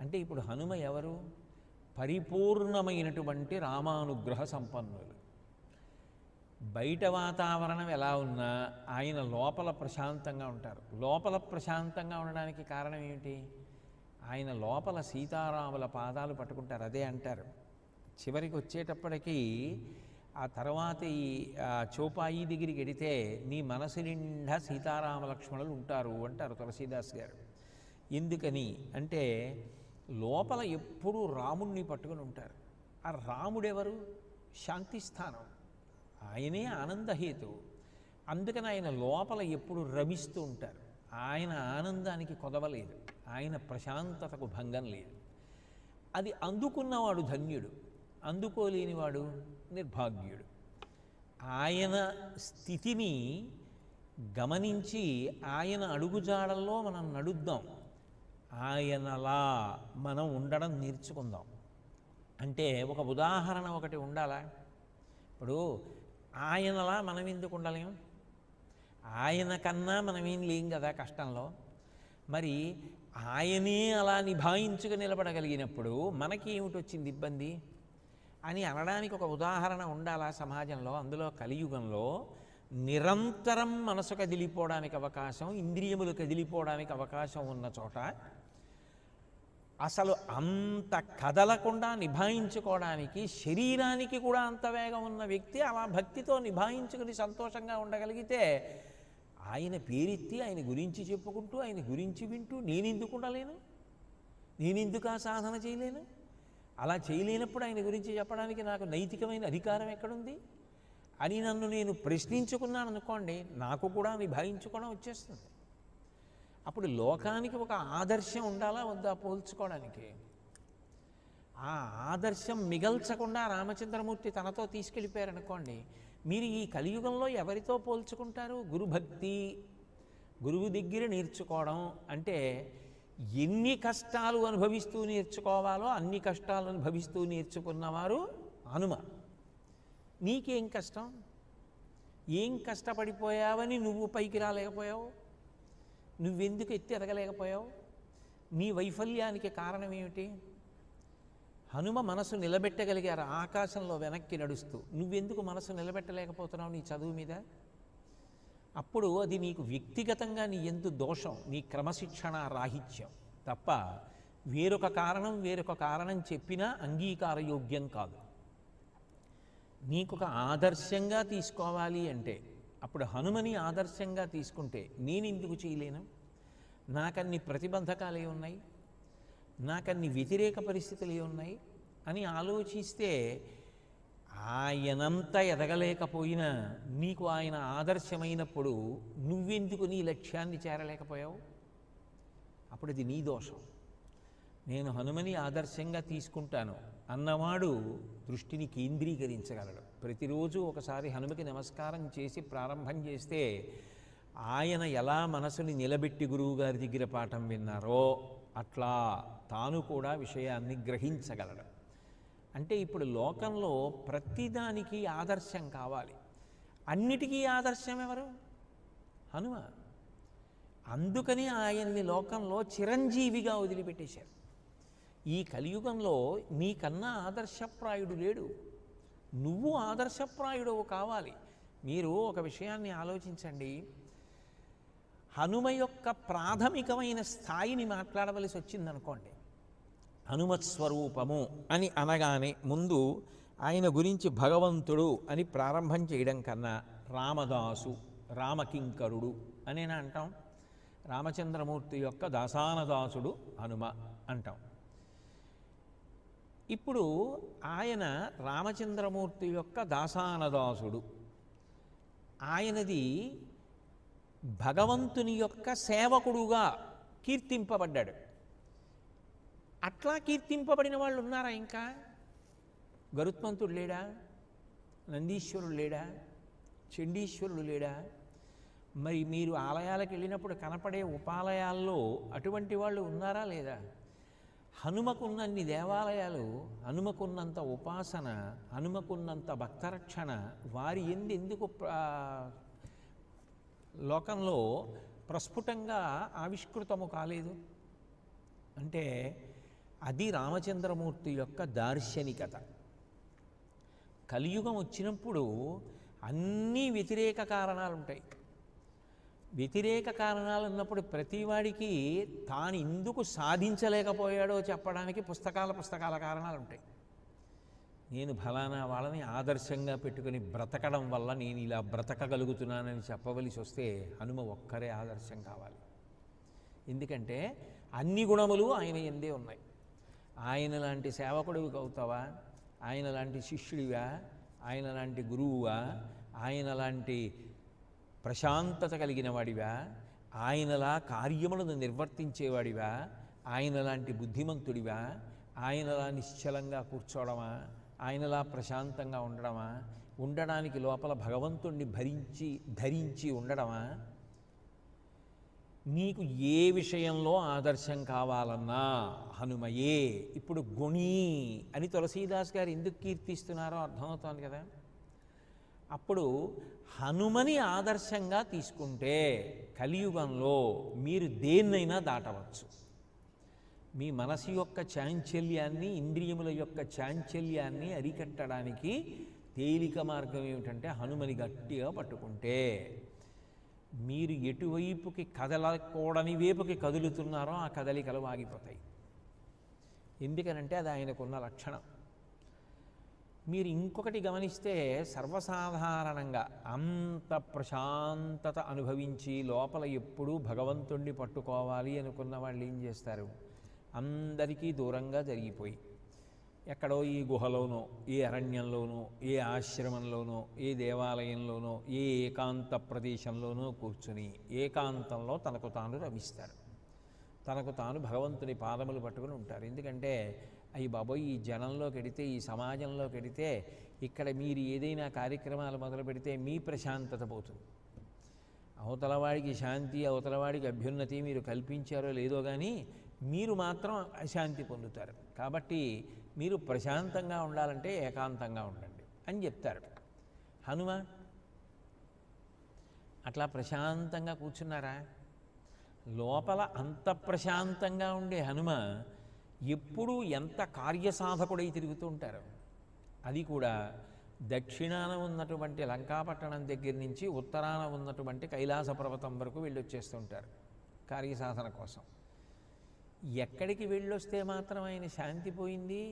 S1: అంటే ఇప్పుడు హనుమ ఎవరు? పరిపూర్ణమైనటువంటి రామానుగ్రహ సంపన్నులు. బయట వాతావరణం ఎలా ఉన్నా ఆయన లోపల ప్రశాంతంగా ఉంటారు. లోపల ప్రశాంతంగా ఉండడానికి కారణం ఏమిటి? ఆయన లోపల సీతారాముల పాదాలు పట్టుకుంటారు. అదే అంటారు చివరికి వచ్చేటప్పటికీ, ఆ తర్వాత ఈ చోపాయి దగ్గరికి వెడితే నీ మనసు నిండా సీతారామ లక్ష్మణులు ఉంటారు అంటారు తులసీదాస్ గారు. ఎందుకని అంటే లోపల ఎప్పుడూ రాముణ్ణి పట్టుకుని ఉంటారు. ఆ రాముడెవరు? శాంతిస్థానం, ఆయనే ఆనందహేతు. అందుకని ఆయన లోపల ఎప్పుడు రమిస్తూ ఉంటారు. ఆయన ఆనందానికి కొదవలేదు, ఆయన ప్రశాంతతకు భంగం లేదు. అది అందుకున్నవాడు ధన్యుడు, అందుకోలేనివాడు నిర్భాగ్యుడు. ఆయన స్థితిని గమనించి ఆయన అడుగుజాడల్లో మనం నడుద్దాం, ఆయనలా మనం ఉండడం నేర్చుకుందాం. అంటే ఒక ఉదాహరణ ఒకటి ఉండాలా? ఇప్పుడు ఆయనలా మనం ఎందుకు ఉండలేం? ఆయన కన్నా మనమేం లేం కదా కష్టంలో. మరి ఆయనే అలా నిభాయించుకు నిలబడగలిగినప్పుడు మనకి ఏమిటి వచ్చింది ఇబ్బంది అని అనడానికి ఒక ఉదాహరణ ఉండాలా సమాజంలో? అందులో కలియుగంలో నిరంతరం మనసు కదిలిపోవడానికి అవకాశం, ఇంద్రియములు కదిలిపోవడానికి అవకాశం ఉన్న చోట అసలు అంత కదలకుండా నిభాయించుకోవడానికి శరీరానికి కూడా అంత వేగం ఉన్న వ్యక్తి అలా భక్తితో నిభాయించుకుని సంతోషంగా ఉండగలిగితే ఆయన పేరెత్తి ఆయన గురించి చెప్పుకుంటూ ఆయన గురించి వింటూ నేనెందుకు ఉండలేను? నేనెందుకు ఆ సాధన చేయలేను? అలా చేయలేనప్పుడు ఆయన గురించి చెప్పడానికి నాకు నైతికమైన అధికారం ఎక్కడుంది అని నన్ను నేను ప్రశ్నించుకున్నాను అనుకోండి, నాకు కూడా నిభాయించుకోవడం వచ్చేస్తుంది. అప్పుడు లోకానికి ఒక ఆదర్శం ఉండాలా వద్దా పోల్చుకోవడానికి? ఆ ఆదర్శం మిగల్చకుండా రామచంద్రమూర్తి తనతో తీసుకెళ్ళిపోయారనుకోండి, మీరు ఈ కలియుగంలో ఎవరితో పోల్చుకుంటారు? గురుభక్తి, గురువు దగ్గర నేర్చుకోవడం అంటే ఎన్ని కష్టాలు అనుభవిస్తూ నేర్చుకోవాలో అన్ని కష్టాలు అనుభవిస్తూ నేర్చుకున్నవారు హనుమ. నీకేం కష్టం? ఏం కష్టపడిపోయావని నువ్వు పైకి రాలేకపోయావు? నువ్వెందుకు ఎత్తి ఎదగలేకపోయావు? నీ వైఫల్యానికి కారణం ఏమిటి? హనుమ మనసు నిలబెట్టగలిగారు ఆకాశంలో వెనక్కి నడుస్తూ. నువ్వెందుకు మనసు నిలబెట్టలేకపోతున్నావు నీ చదువు మీద? అప్పుడు అది నీకు వ్యక్తిగతంగా నీ ఎందు దోషం, నీ క్రమశిక్షణ రాహిత్యం తప్ప వేరొక కారణం చెప్పినా అంగీకారయోగ్యం కాదు. నీకొక ఆదర్శంగా తీసుకోవాలి అంటే అప్పుడు హనుమని ఆదర్శంగా తీసుకుంటే నేనెందుకు చేయలేను? నాకన్ని ప్రతిబంధకాలు ఉన్నాయి, నాకన్ని వ్యతిరేక పరిస్థితులు ఉన్నాయి అని ఆలోచిస్తే ఆయనంత ఎదగలేకపోయినా నీకు ఆయన ఆదర్శమైనప్పుడు నువ్వెందుకు నీ లక్ష్యాన్ని చేరలేకపోయావు? అప్పుడు ఇది నీ దోషం. నేను హనుమని ఆదర్శంగా తీసుకుంటాను అన్నవాడు దృష్టిని కేంద్రీకరించగలడు. ప్రతిరోజు ఒకసారి హనుమకి నమస్కారం చేసి ప్రారంభం చేస్తే ఆయన ఎలా మనసుని నిలబెట్టి గురువుగారి దగ్గర పాఠం విన్నారో అట్లా తాను కూడా విషయాన్ని గ్రహించగలడు. అంటే ఇప్పుడు లోకంలో ప్రతిదానికి ఆదర్శం కావాలి. అన్నిటికీ ఆదర్శం ఎవరు? హనుమ. అందుకని ఆయన్ని లోకంలో చిరంజీవిగా వదిలిపెట్టేశారు. ఈ కలియుగంలో నీకన్నా ఆదర్శప్రాయుడు లేడు, నువ్వు ఆదర్శప్రాయుడవు కావాలి. మీరు ఒక విషయాన్ని ఆలోచించండి. హనుమ యొక్క ప్రాథమికమైన స్థాయిని మాట్లాడవలసి వచ్చిందనుకోండి. హనుమత్ స్వరూపము అని అనగానే ముందు ఆయన గురించి భగవంతుడు అని ప్రారంభం చేయడం కన్నా రామదాసు, రామకింకరుడు అనేనా అంటాం? రామచంద్రమూర్తి యొక్క దాసానదాసుడు హనుమ అంటాం. ఇప్పుడు ఆయన రామచంద్రమూర్తి యొక్క దాసానదాసుడు, ఆయనది భగవంతుని యొక్క సేవకుడుగా కీర్తింపబడ్డాడు. అట్లా కీర్తింపబడిన వాళ్ళు ఉన్నారా? ఇంకా గరుత్మంతుడు లేడా? నందీశ్వరుడు లేడా? చండీశ్వరుడు లేడా? మరి మీరు ఆలయాలకు వెళ్ళినప్పుడు కనపడే ఉపాలయాల్లో అటువంటి వాళ్ళు ఉన్నారా లేదా? హనుమకున్నన్ని దేవాలయాలు, హనుమకున్నంత ఉపాసన, హనుమకున్నంత భక్తరక్షణ వారి ఎందుకు లోకంలో ప్రస్ఫుటంగా ఆవిష్కృతము కాలేదు అంటే అది రామచంద్రమూర్తి యొక్క దార్శనికత. కలియుగం వచ్చినప్పుడు అన్నీ వ్యతిరేక కారణాలు ఉంటాయి. వ్యతిరేక కారణాలు ఉన్నప్పుడు ప్రతివాడికి తాను ఎందుకు సాధించలేకపోయాడో చెప్పడానికి పుస్తకాల కారణాలు ఉంటాయి. నేను ఫలానా వాళ్ళని ఆదర్శంగా పెట్టుకుని బ్రతకడం వల్ల నేను ఇలా బ్రతకగలుగుతున్నానని చెప్పవలసి వస్తే హనుమ ఒక్కరే ఆదర్శం కావాలి. ఎందుకంటే అన్ని గుణములు ఆయన ఎందే ఉన్నాయి. ఆయన లాంటి సేవకుడివి అవుతావా? ఆయన లాంటి శిష్యుడివా? ఆయన లాంటి గురువువా? ఆయన లాంటి ప్రశాంతత కలిగిన వాడివా? ఆయనలా కార్యములను నిర్వర్తించేవాడివా? ఆయన లాంటి బుద్ధిమంతుడివా? ఆయనలా నిశ్చలంగా కూర్చోవడమా? ఆయనలా ప్రశాంతంగా ఉండడమా? ఉండడానికి లోపల భగవంతుణ్ణి ధరించి ఉండడమా? నీకు ఏ విషయంలో ఆదర్శం కావాలన్నా హనుమయే. ఇప్పుడు గుణి అని తులసీదాస్ గారు ఎందుకు కీర్తిస్తున్నారో అర్థమవుతోంది కదా. అప్పుడు హనుమని ఆదర్శంగా తీసుకుంటే కలియుగంలో మీరు దేన్నైనా దాటవచ్చు. మీ మనసు యొక్క చాంచల్యాన్ని, ఇంద్రియముల యొక్క చాంచల్యాన్ని అరికట్టడానికి తేలిక మార్గం ఏమిటంటే హనుమని గట్టిగా పట్టుకుంటే మీరు ఎటువైపుకి కదలకూడని వైపుకి కదులుతున్నారో ఆ కదలికలు ఆగిపోతాయి. ఎందుకనంటే అది ఆయనకున్న లక్షణం. మీరు ఇంకొకటి గమనిస్తే సర్వసాధారణంగా అంత ప్రశాంతత అనుభవించి లోపల ఎప్పుడూ భగవంతుణ్ణి పట్టుకోవాలి అనుకున్న వాళ్ళు ఏం చేస్తారు? అందరికీ దూరంగా జరిగిపోయి ఎక్కడో ఈ గుహలోనో, ఏ అరణ్యంలోనో, ఏ ఆశ్రమంలోనో, ఏ దేవాలయంలోనో, ఏ ఏకాంత ప్రదేశంలోనో కూర్చుని ఏకాంతంలో తనకు తాను రమిస్తారు. తనకు తాను భగవంతుని పాదములు పట్టుకుని ఉంటారు. ఎందుకంటే అయ్యి బాబోయ్, ఈ జనంలోకి వెడితే, ఈ సమాజంలోకి వెడితే, ఇక్కడ మీరు ఏదైనా కార్యక్రమాలు మొదలు పెడితే మీ ప్రశాంతత పోతుంది. అవతలవాడికి శాంతి, అవతలవాడికి అభ్యున్నతి మీరు కల్పించారో లేదో కానీ మీరు మాత్రం అశాంతి పొందుతారు. కాబట్టి మీరు ప్రశాంతంగా ఉండాలంటే ఏకాంతంగా ఉండండి అని చెప్తారు. హనుమ అట్లా ప్రశాంతంగా కూర్చున్నారా? లోపల అంత ప్రశాంతంగా ఉండే హనుమ ఎప్పుడూ ఎంత కార్యసాధకుడై తిరుగుతూ ఉంటారు. అది కూడా దక్షిణాన ఉన్నటువంటి లంకాపట్టణం దగ్గర నుంచి ఉత్తరాన ఉన్నటువంటి కైలాస పర్వతం వరకు వెళ్ళొచ్చేస్తుంటారు కార్యసాధన కోసం. ఎక్కడికి వెళ్ళొస్తే మాత్రం ఆయన శాంతి పోయింది?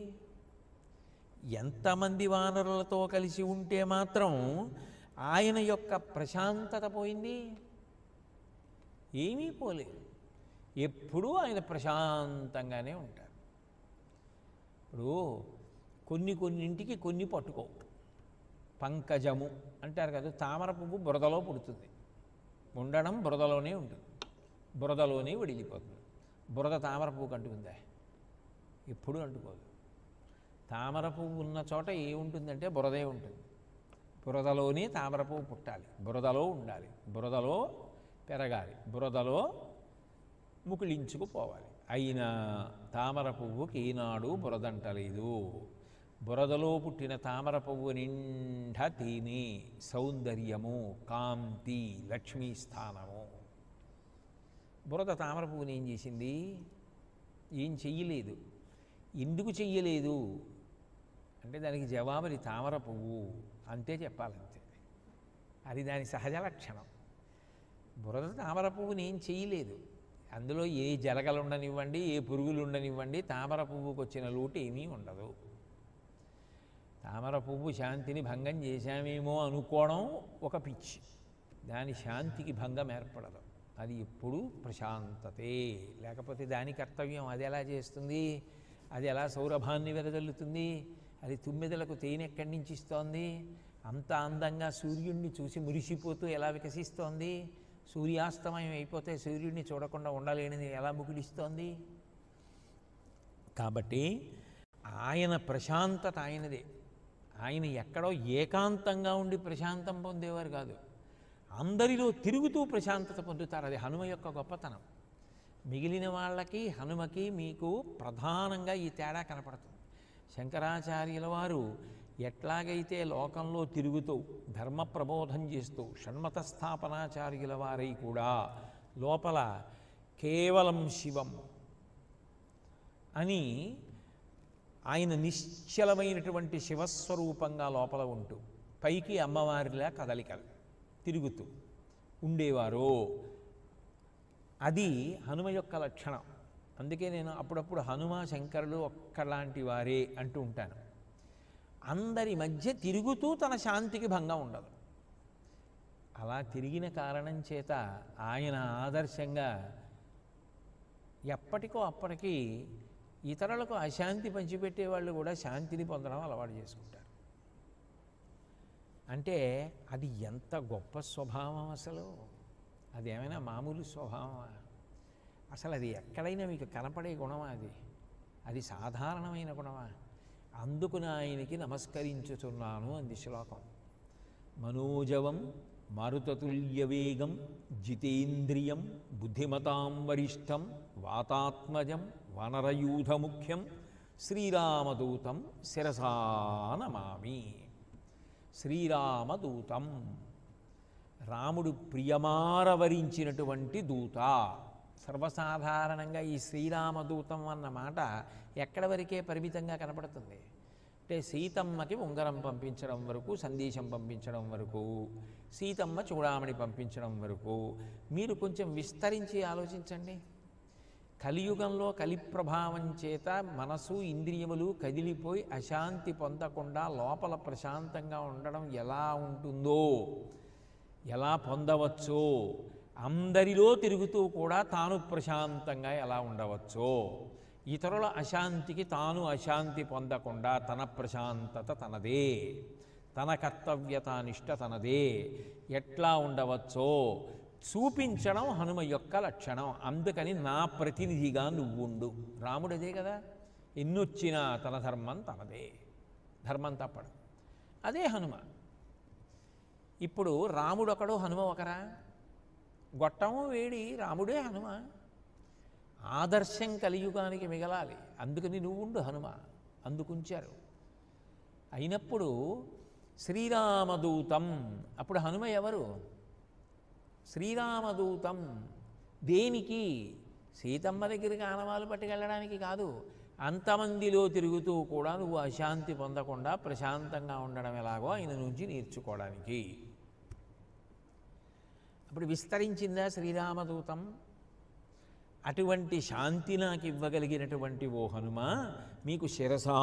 S1: ఎంతమంది వానరులతో కలిసి ఉంటే మాత్రం ఆయన యొక్క ప్రశాంతత పోయింది? ఏమీ పోలేదు. ఎప్పుడూ ఆయన ప్రశాంతంగానే ఉంటారు. ఇప్పుడు కొన్నింటికి కొన్ని పట్టుకో. పంకజము అంటారు కదా, తామర పువ్వు బురదలో పుడుతుంది, ఉండడం బురదలోనే ఉంటుంది, బురదలోనే విడిగిపోతుంది. బురద తామర పువ్వుకు అంటుకుందా? ఎప్పుడూ అంటుకోదు. తామర పువ్వు ఉన్న చోట ఏముంటుందంటే బురదే ఉంటుంది. బురదలోనే తామర పువ్వు పుట్టాలి, బురదలో ఉండాలి, బురదలో పెరగాలి, బురదలో ముకుళించుకుపోవాలి. అయినా తామర పువ్వుకి ఈనాడు బురదంటలేదు. బురదలో పుట్టిన తామర పువ్వు నిండా తేనె, సౌందర్యము, కాంతి, లక్ష్మీ స్థానము. బురద తామర పువ్వుని ఏం చేసింది? ఏం చెయ్యలేదు. ఎందుకు చెయ్యలేదు అంటే దానికి జవాబుది తామర పువ్వు అంతే చెప్పాలంతే. అది దాని సహజ లక్షణం. బురద తామర పువ్వుని ఏం చెయ్యలేదు. అందులో ఏ జలగలు ఉండనివ్వండి, ఏ పురుగులు ఉండనివ్వండి, తామర పువ్వుకు వచ్చిన లోటు ఏమీ ఉండదు. తామర పువ్వు శాంతిని భంగం చేశామేమో అనుకోవడం ఒక పిచ్చి. దాని శాంతికి భంగం ఏర్పడదు. అది ఎప్పుడూ ప్రశాంతతే. లేకపోతే దాని కర్తవ్యం అది ఎలా చేస్తుంది, అది ఎలా సౌరభాన్ని వెదజల్లుతుంది, అది తుమ్మెదలకు తేనె ఎక్కడి నుంచి ఇస్తోంది, అంత అందంగా సూర్యుడిని చూసి మురిసిపోతూ ఎలా వికసిస్తోంది, సూర్యాస్తమయం అయిపోతే సూర్యుడిని చూడకుండా ఉండలేనిది ఎలా ముగిలిస్తోంది. కాబట్టి ఆయన ప్రశాంతత ఆయనదే. ఆయన ఎక్కడో ఏకాంతంగా ఉండి ప్రశాంతం పొందేవారు కాదు, అందరిలో తిరుగుతూ ప్రశాంతత పొందుతారు. అది హనుమ యొక్క గొప్పతనం. మిగిలిన వాళ్ళకి హనుమకి మీకు ప్రధానంగా ఈ తేడా కనపడుతుంది. శంకరాచార్యుల వారు ఎట్లాగైతే లోకంలో తిరుగుతూ ధర్మ ప్రబోధం చేస్తూ షణ్మత స్థాపనాచార్యుల వారై కూడా లోపల కేవలం శివం అని ఆయన నిశ్చలమైనటువంటి శివస్వరూపంగా లోపల ఉంటూ పైకి అమ్మవారిలా కదలికలు తిరుగుతూ ఉండేవారు. అది హనుమ యొక్క లక్షణం. అందుకే నేను అప్పుడప్పుడు హనుమ శంకరులు ఒక్కలాంటి వారే అంటూ ఉంటాను. అందరి మధ్య తిరుగుతూ తన శాంతికి భంగం ఉండదు. అలా తిరిగిన కారణం చేత ఆయన ఆదర్శంగా ఎప్పటికో అప్పటికి ఇతరులకు అశాంతి పంచిపెట్టే వాళ్ళు కూడా శాంతిని పొందడం అలవాటు చేసుకుంటారు. అంటే అది ఎంత గొప్ప స్వభావం అసలు. అది ఏమైనా మామూలు స్వభావమా? అసలు అది ఎక్కడైనా మీకు కనపడే గుణమా? అది సాధారణమైన గుణమా? అందుకుని ఆయనకి నమస్కరించుతున్నాను అంది శ్లోకం. మనోజవం మారుతతుల్యవేగం జితేంద్రియం బుద్ధిమతాం వరిష్టం వాతాత్మజం వనరయూధముఖ్యం శ్రీరామదూతం శిరసా నమామి. శ్రీరామదూతం, రాముడు ప్రియమారవరించినటువంటి దూత. సర్వసాధారణంగా ఈ శ్రీరామదూతం అన్న మాట ఎక్కడి వరకే పరిమితంగా కనపడుతుంది అంటే సీతమ్మకి ఉంగరం పంపించడం వరకు, సందేశం పంపించడం వరకు, సీతమ్మ చూడామణి పంపించడం వరకు. మీరు కొంచెం విస్తరించి ఆలోచించండి. కలియుగంలో కలి ప్రభావం చేత మనసు ఇంద్రియములు కదిలిపోయి అశాంతి పొందకుండా లోపల ప్రశాంతంగా ఉండడం ఎలా ఉంటుందో, ఎలా పొందవచ్చో, అందరిలో తిరుగుతూ కూడా తాను ప్రశాంతంగా ఎలా ఉండవచ్చో, ఇతరుల అశాంతికి తాను అశాంతి పొందకుండా తన ప్రశాంతత తనదే, తన కర్తవ్యతానిష్ట తనదే ఎట్లా ఉండవచ్చో చూపించడం హనుమ యొక్క లక్షణం. అందుకని నా ప్రతినిధిగా నువ్వుండు. రాముడు అదే కదా, ఎన్నొచ్చినా తన ధర్మం తనదే, ధర్మం తప్పడు. అదే హనుమ. ఇప్పుడు రాముడు ఒకడు, హనుమ ఒకరా? గొట్టము వేడి రాముడే హనుమ. ఆదర్శం కలియుగానికి మిగలాలి, అందుకని నువ్వుండు హనుమ. అందుకుంచారు. అయినప్పుడు శ్రీరామదూతం. అప్పుడు హనుమ ఎవరు? శ్రీరామదూతం. దేనికి? సీతమ్మ దగ్గరికి ఆనవాలు పట్టుకెళ్ళడానికి కాదు, అంతమందిలో తిరుగుతూ కూడా నువ్వు అశాంతి పొందకుండా ప్రశాంతంగా ఉండడం ఎలాగో ఆయన నుంచి నేర్చుకోవడానికి. అప్పుడు విస్తరించిందా శ్రీరామదూతం? అటువంటి శాంతి నాకు ఇవ్వగలిగినటువంటి ఓ హనుమ, మీకు శిరసా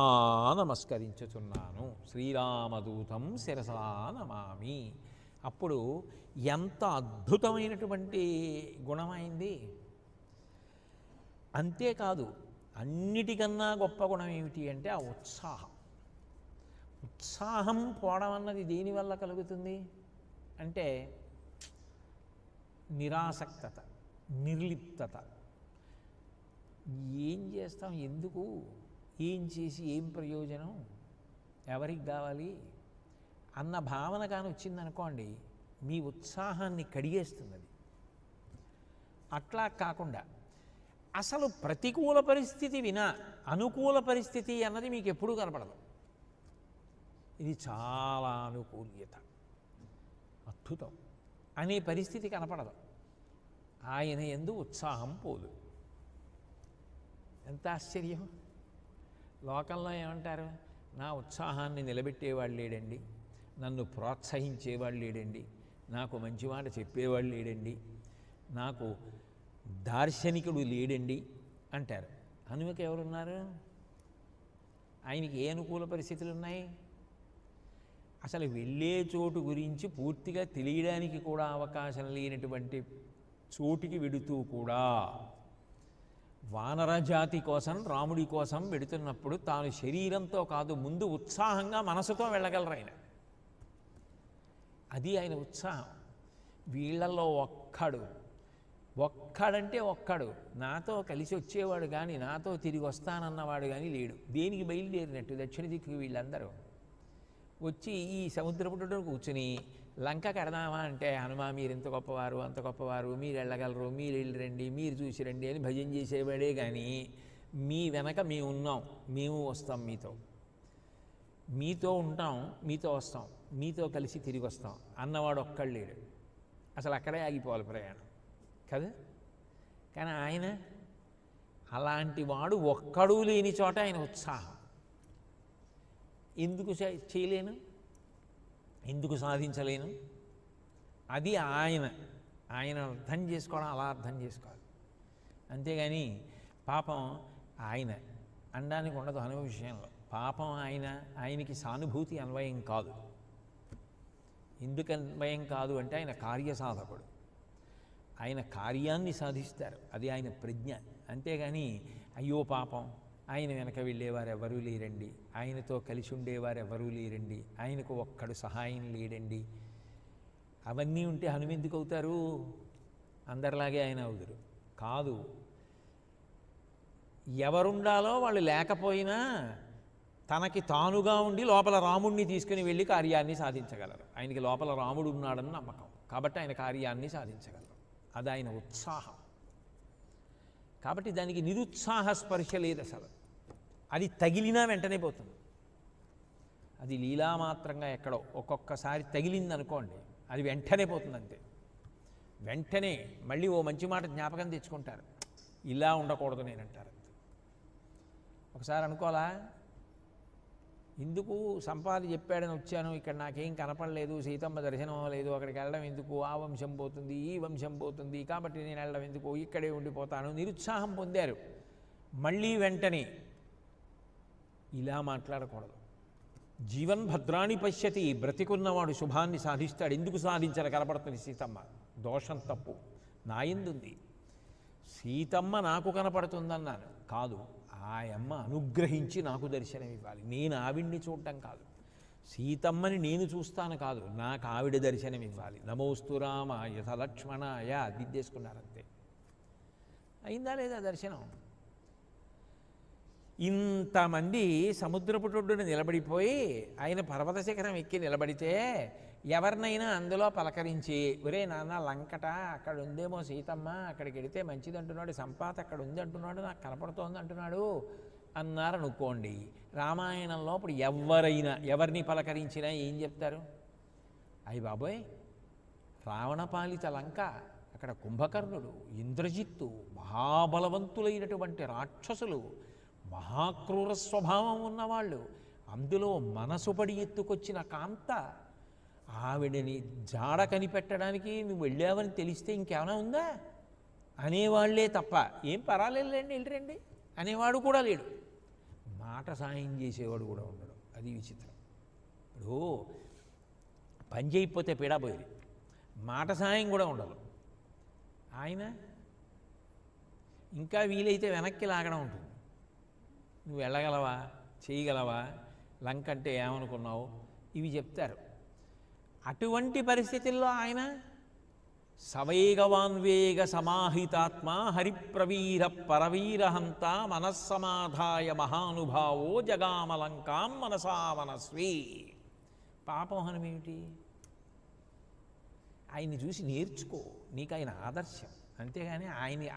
S1: నమస్కరించుచున్నాను. శ్రీరామదూతం శిరసా నమామి. అప్పుడు ఎంత అద్భుతమైనటువంటి గుణమైంది. అంతేకాదు, అన్నిటికన్నా గొప్ప గుణం ఏమిటి అంటే ఆ ఉత్సాహం. ఉత్సాహం పోవడం అన్నది దేనివల్ల కలుగుతుంది అంటే నిరాసక్తత, నిర్లిప్తత. ఏం చేస్తాం, ఎందుకు, ఏం చేసి ఏం ప్రయోజనం, ఎవరికి కావాలి అన్న భావన కానీ వచ్చిందనుకోండి, మీ ఉత్సాహాన్ని కడిగేస్తుంది అది. అట్లా కాకుండా అసలు ప్రతికూల పరిస్థితి వినా అనుకూల పరిస్థితి అన్నది మీకు ఎప్పుడూ కనపడదు. ఇది చాలా అనుకూల్యత, అద్భుతం అనే పరిస్థితి కనపడదు. ఆయన యందు ఉత్సాహం పోదు. ఎంత ఆశ్చర్యం. లోకంలో ఏమంటారు? నా ఉత్సాహాన్ని నిలబెట్టేవాళ్ళు లేడండి, నన్ను ప్రోత్సహించేవాళ్ళు లేడండి, నాకు మంచి మాట చెప్పేవాళ్ళు లేడండి, నాకు దార్శనికుడు లేడండి అంటారు. హనుమకి ఎవరున్నారు? ఆయనకి ఏ అనుకూల పరిస్థితులు ఉన్నాయి? అసలు వెళ్ళే చోటు గురించి పూర్తిగా తెలియడానికి కూడా అవకాశం లేనటువంటి చోటికి వెడుతూ కూడా వానరజాతి కోసం రాముడి కోసం వెడుతున్నప్పుడు తాను శరీరంతో కాదు, ముందు ఉత్సాహంగా మనసుతో వెళ్ళగలరు ఆయన. అది ఆయన ఉత్సాహం. వీళ్ళల్లో ఒక్కడంటే ఒక్కడు నాతో కలిసి వచ్చేవాడు కానీ, నాతో తిరిగి వస్తానన్నవాడు కానీ లేడు. దేనికి బయలుదేరినట్టు దక్షిణ దిక్కు వీళ్ళందరూ వచ్చి ఈ సముద్రపుట్టులో కూర్చుని లంక కడదామా అంటే, హనుమా మీరు ఇంత గొప్పవారు, అంత గొప్పవారు, మీరు వెళ్ళగలరు, మీరు వెళ్ళి రండి, మీరు చూసి రండి అని భజన చేసేవాడే కానీ, మీ వెనక మేము ఉన్నాం, మేము వస్తాం, మీతో ఉంటాం, మీతో వస్తాం, మీతో కలిసి తిరిగి వస్తాం అన్నవాడు ఒక్కడు లేడు. అసలు అక్కడే ఆగిపోవాలి ప్రయాణం కదా. కానీ ఆయన అలాంటి వాడు ఒక్కడూ లేని చోట ఆయన ఉత్సాహం. ఎందుకు చేయలేను, ఎందుకు సాధించలేను? అది ఆయన అర్థం చేసుకోవడం, అలా అర్థం చేసుకోవాలి. అంతేగాని పాపం ఆయన అనడానికి ఉండదు హనుమ విషయంలో. పాపం ఆయనకి సానుభూతి అన్వయం కాదు. ఎందుకు అన్వయం కాదు అంటే ఆయన కార్యసాధకుడు, ఆయన కార్యాన్ని సాధిస్తారు, అది ఆయన ప్రజ్ఞ. అంతేగాని అయ్యో పాపం ఆయన వెనక వెళ్ళేవారు ఎవరూ లేరండి, ఆయనతో కలిసి ఉండేవారు ఎవరూ లేరండి, ఆయనకు ఒక్కడు సహాయం లేడండి, అవన్నీ ఉంటే హనుమ ఎందుకు అవుతారు? అందరిలాగే ఆయన అవుతారు కాదు. ఎవరుండాలో వాళ్ళు లేకపోయినా తనకి తానుగా ఉండి లోపల రాముడిని తీసుకుని వెళ్ళి కార్యాన్ని సాధించగలరు. ఆయనకి లోపల రాముడు ఉన్నాడని నమ్మకం, కాబట్టి ఆయన కార్యాన్ని సాధించగలరు. అది ఆయన ఉత్సాహం. కాబట్టి దానికి నిరుత్సాహ స్పర్శ లేదు అసలు. అది తగిలినా వెంటనే పోతుంది. అది లీలామాత్రంగా ఎక్కడో ఒక్కొక్కసారి తగిలిందనుకోండి, అది వెంటనే పోతుంది అంతే. వెంటనే మళ్ళీ ఓ మంచి మాట జ్ఞాపకం తెచ్చుకుంటారు, ఇలా ఉండకూడదు నేనంటారు. ఒకసారి అనుకోవాలా, ఎందుకు సంపాది చెప్పాడని వచ్చాను, ఇక్కడ నాకేం కనపడలేదు, సీతమ్మ దర్శనం లేదు, అక్కడికి వెళ్ళడం ఎందుకు, ఆ వంశం పోతుంది, ఈ వంశం పోతుంది, కాబట్టి నేను వెళ్ళడం ఎందుకు, ఇక్కడే ఉండిపోతాను, నిరుత్సాహం పొందారు. మళ్ళీ వెంటనే ఇలా మాట్లాడకూడదు. జీవన్ భద్రాణి పశ్యతి, బ్రతికున్నవాడు శుభాన్ని సాధిస్తాడు. ఎందుకు సాధించాలి? కనపడుతుంది సీతమ్మ, దోషం తప్పు నా యందుంది. సీతమ్మ నాకు కనపడుతుందన్నాను కాదు, ఆయమ్మ అనుగ్రహించి నాకు దర్శనం ఇవ్వాలి. నేను ఆవిడ్ని చూడటం కాదు, సీతమ్మని నేను చూస్తాను కాదు, నాకు ఆవిడ దర్శనం ఇవ్వాలి. నమోస్తు రామ యథ లక్ష్మణాయ దిద్దేసుకున్నారంతే. అయిందా లేదా దర్శనం? ఇంతమంది సముద్రపుటొడ్డున నిలబడిపోయి ఆయన పర్వత శిఖరం ఎక్కి నిలబడితే ఎవరినైనా అందులో పలకరించి, ఒరే నాన్న లంకట అక్కడ ఉందేమో సీతమ్మ, అక్కడికి వెడితే మంచిది అంటున్నాడు, సంపాత అక్కడ ఉంది అంటున్నాడు, నాకు కనపడుతోంది అంటున్నాడు అన్నారనుకోండి. రామాయణంలో ఇప్పుడు ఎవరిని పలకరించినా ఏం చెప్తారు? అయ్య బాబోయ్, రావణపాలిత లంక, అక్కడ కుంభకర్ణుడు, ఇంద్రజిత్తు, మహాబలవంతులైనటువంటి రాక్షసులు, మహాక్రూర స్వభావం ఉన్నవాళ్ళు, అందులో మనసు పడి ఎత్తుకొచ్చిన కాంత, ఆవిడని జాడ కనిపెట్టడానికి నువ్వు వెళ్ళావని తెలిస్తే ఇంకేమైనా ఉందా అనేవాళ్లే తప్ప, ఏం పర్వాలేదులేండి వెళ్ళరండి అనేవాడు కూడా లేడు. మాట సాయం చేసేవాడు కూడా ఉండడు. అది విచిత్రం. ఇప్పుడు పని చేయకపోతే పీడాపోయేది, మాట సాయం కూడా ఉండదు. ఆయన ఇంకా వీలైతే వెనక్కి లాగడం ఉంటుంది. నువ్వు వెళ్ళగలవా, చేయగలవా, లంక అంటే ఏమనుకున్నావు, ఇవి చెప్తారు. అటువంటి పరిస్థితుల్లో ఆయన సవేగవాన్వేగ సమాహితాత్మ హరిప్రవీర పరవీరహంత మనస్సమాధాయ మహానుభావో జగామలంకాం మనసా మనస్వీ. పాపం హనుమేమిటి? ఆయన్ని చూసి నేర్చుకో, నీకు ఆయన ఆదర్శం. అంతేగాని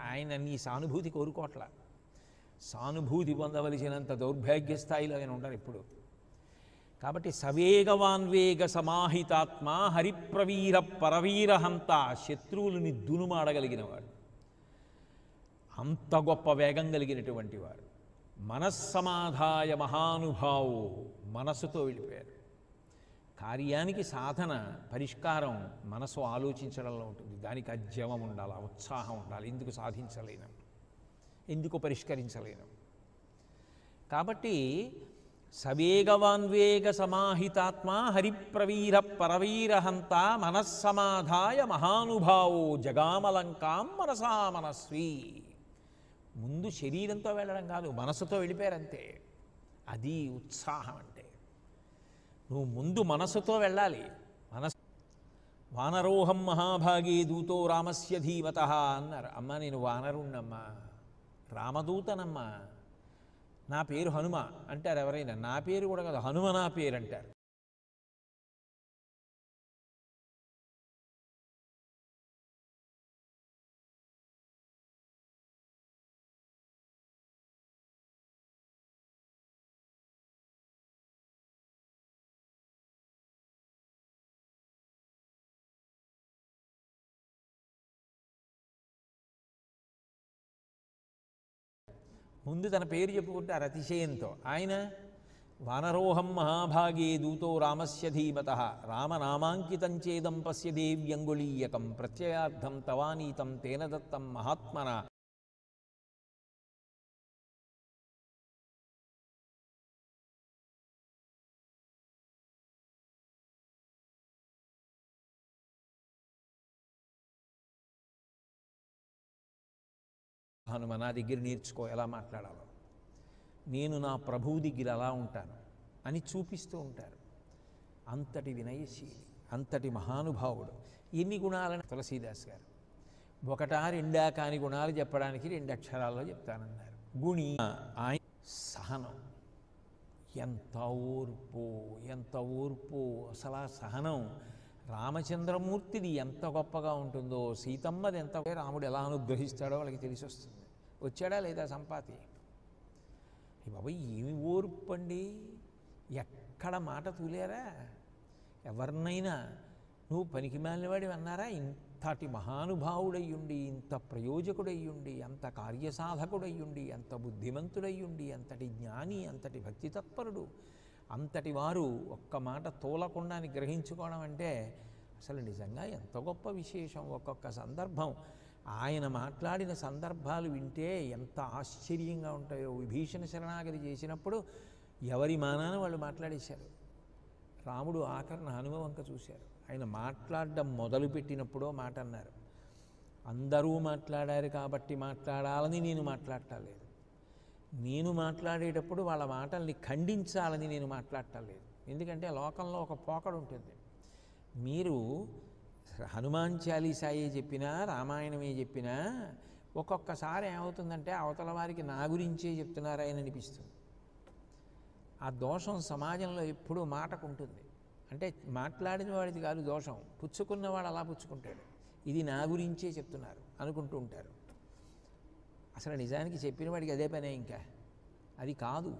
S1: ఆయన నీ సానుభూతి కోరుకోవట్లా. సానుభూతి పొందవలసినంత దౌర్భాగ్య స్థాయిలో ఆయన ఉండరు ఇప్పుడు. కాబట్టి సవేగవాన్వేగ సమాహితాత్మ హరిప్రవీర పరవీరహంత, శత్రువులని దునుమాడగలిగినవాడు, అంత గొప్ప వేగం కలిగినటువంటి వారు. మనస్సమాధాయ మహానుభావు, మనసుతో వెళ్ళిపోయారు. కార్యానికి సాధన పరిష్కారం మనసు ఆలోచించడంలో ఉంటుంది. దానికి అజ్యమం ఉండాలి, ఉత్సాహం ఉండాలి. ఎందుకు సాధించలేను, ఎందుకు పరిష్కరించలేను? కాబట్టి సవేగవాన్వేగ సమాహితాత్మా హరిప్రవీర పరవీరహంత మనస్సమాధాయ మహానుభావో జగామలంకాం మనసా మనస్వి. ముందు శరీరంతో వెళ్ళడం కాదు, మనసుతో వెళ్ళిపోయారంతే. అది ఉత్సాహం అంటే. నువ్వు ముందు మనసుతో వెళ్ళాలి. వానరోహం మహాభాగే దూతో రామస్య ధీమత అన్నారు. అమ్మ నేను వానరుణ్ణమ్మా, రామదూతనమ్మా, నా పేరు హనుమ అంటారు ఎవరైనా. నా పేరు కూడా కాదు, హనుమ నా పేరు అంటారు. ముందు తన పేరు చెప్పుకుంటారు అతిశయంతో. ఆయన వానరోహం మహాభాగే దూతో రామస్య ధీమత రామనామాంకితం చేదం పశ్య దేవ్యంగుళీయకం ప్రత్యయార్థం తవానీతం తేన దత్తం మహాత్మన. హనుమ నా దగ్గర నేర్చుకో ఎలా మాట్లాడాలో, నేను నా ప్రభువు దగ్గర అలా ఉంటాను అని చూపిస్తూ ఉంటారు. అంతటి వినయశీలి, అంతటి మహానుభావుడు. ఎన్ని గుణాలని తులసీదాస్ గారు ఒకటా రెండా కాని గుణాలు చెప్పడానికి 2 అక్షరాల్లో చెప్తానన్నారు. గుణి ఆయన సహనం. ఎంత ఓర్పు, ఎంత ఓర్పు. అసలు ఆ సహనం రామచంద్రమూర్తిది ఎంత గొప్పగా ఉంటుందో, సీతమ్మది ఎంత. రాముడు ఎలా అనుగ్రహిస్తాడో వాళ్ళకి తెలిసి వస్తుంది. వచ్చాడా లేదా సంపాతి? బాబాయ్ ఏమి ఓర్పు అండి. ఎక్కడ మాట తూలేరా? ఎవరినైనా నువ్వు పనికి మాలినవాడి అన్నారా? ఇంతటి మహానుభావుడయ్యుండి, ఇంత ప్రయోజకుడయ్యుండి, అంత కార్యసాధకుడయ్యుండి, అంత బుద్ధిమంతుడయ్యుండి, అంతటి జ్ఞాని, అంతటి భక్తి తత్పరుడు, అంతటి వారు ఒక్క మాట తోలకుండా గ్రహించుకోవడం అంటే అసలు నిజంగా ఎంత గొప్ప విశేషం. ఒక్కొక్క సందర్భం ఆయన మాట్లాడిన సందర్భాలు వింటే ఎంత ఆశ్చర్యంగా ఉంటాయో. విభీషణ శరణాగతి చేసినప్పుడు ఎవరి మానాన వాళ్ళు మాట్లాడేశారు. రాముడు ఆఖరణ హనుమ వంక చూశారు. ఆయన మాట్లాడడం మొదలుపెట్టినప్పుడో మాట అన్నారు, అందరూ మాట్లాడారు కాబట్టి మాట్లాడాలని నేను మాట్లాడటలేదు, నేను మాట్లాడేటప్పుడు వాళ్ళ మాటల్ని ఖండించాలని నేను మాట్లాడటలేదు. ఎందుకంటే లోకంలో ఒక పోకడు ఉంటుంది. మీరు హనుమాన్ చాలీసాయే చెప్పినా, రామాయణమే చెప్పినా ఒక్కొక్కసారి ఏమవుతుందంటే అవతల వారికి నా గురించే చెప్తున్నారని అనిపిస్తుంది. ఆ దోషం సమాజంలో ఎప్పుడూ మాటకుంటుంది. అంటే మాట్లాడిన వాడిది కాదు దోషం, పుచ్చుకున్నవాడు అలా పుచ్చుకుంటాడు. ఇది నా గురించే చెప్తున్నారు అనుకుంటూ ఉంటారు. అసలు నిజానికి చెప్పిన వాడికి అదే పనే, ఇంకా అది కాదు.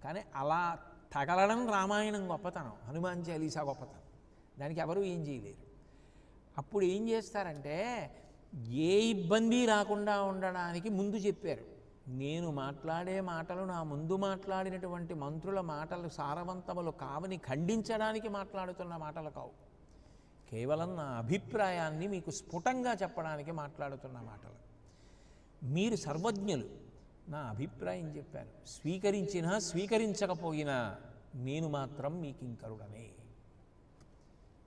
S1: కానీ అలా తగలడం రామాయణం గొప్పతనం, హనుమాన్ చాలీసా గొప్పతనం. దానికి ఎవరూ ఏం చేయలేరు. అప్పుడు ఏం చేస్తారంటే ఏ ఇబ్బంది రాకుండా ఉండడానికి ముందు చెప్పారు. నేను మాట్లాడే మాటలు నా ముందు మాట్లాడినటువంటి మంత్రుల మాటలు సారవంతములు కావని ఖండించడానికి మాట్లాడుతున్న మాటలు కావు. కేవలం నా అభిప్రాయాన్ని మీకు స్ఫుటంగా చెప్పడానికి మాట్లాడుతున్న మాటలు. మీరు సర్వజ్ఞులు, నా అభిప్రాయం చెప్పాను, స్వీకరించినా స్వీకరించకపోయినా నేను మాత్రం మీ కింకరుడనే.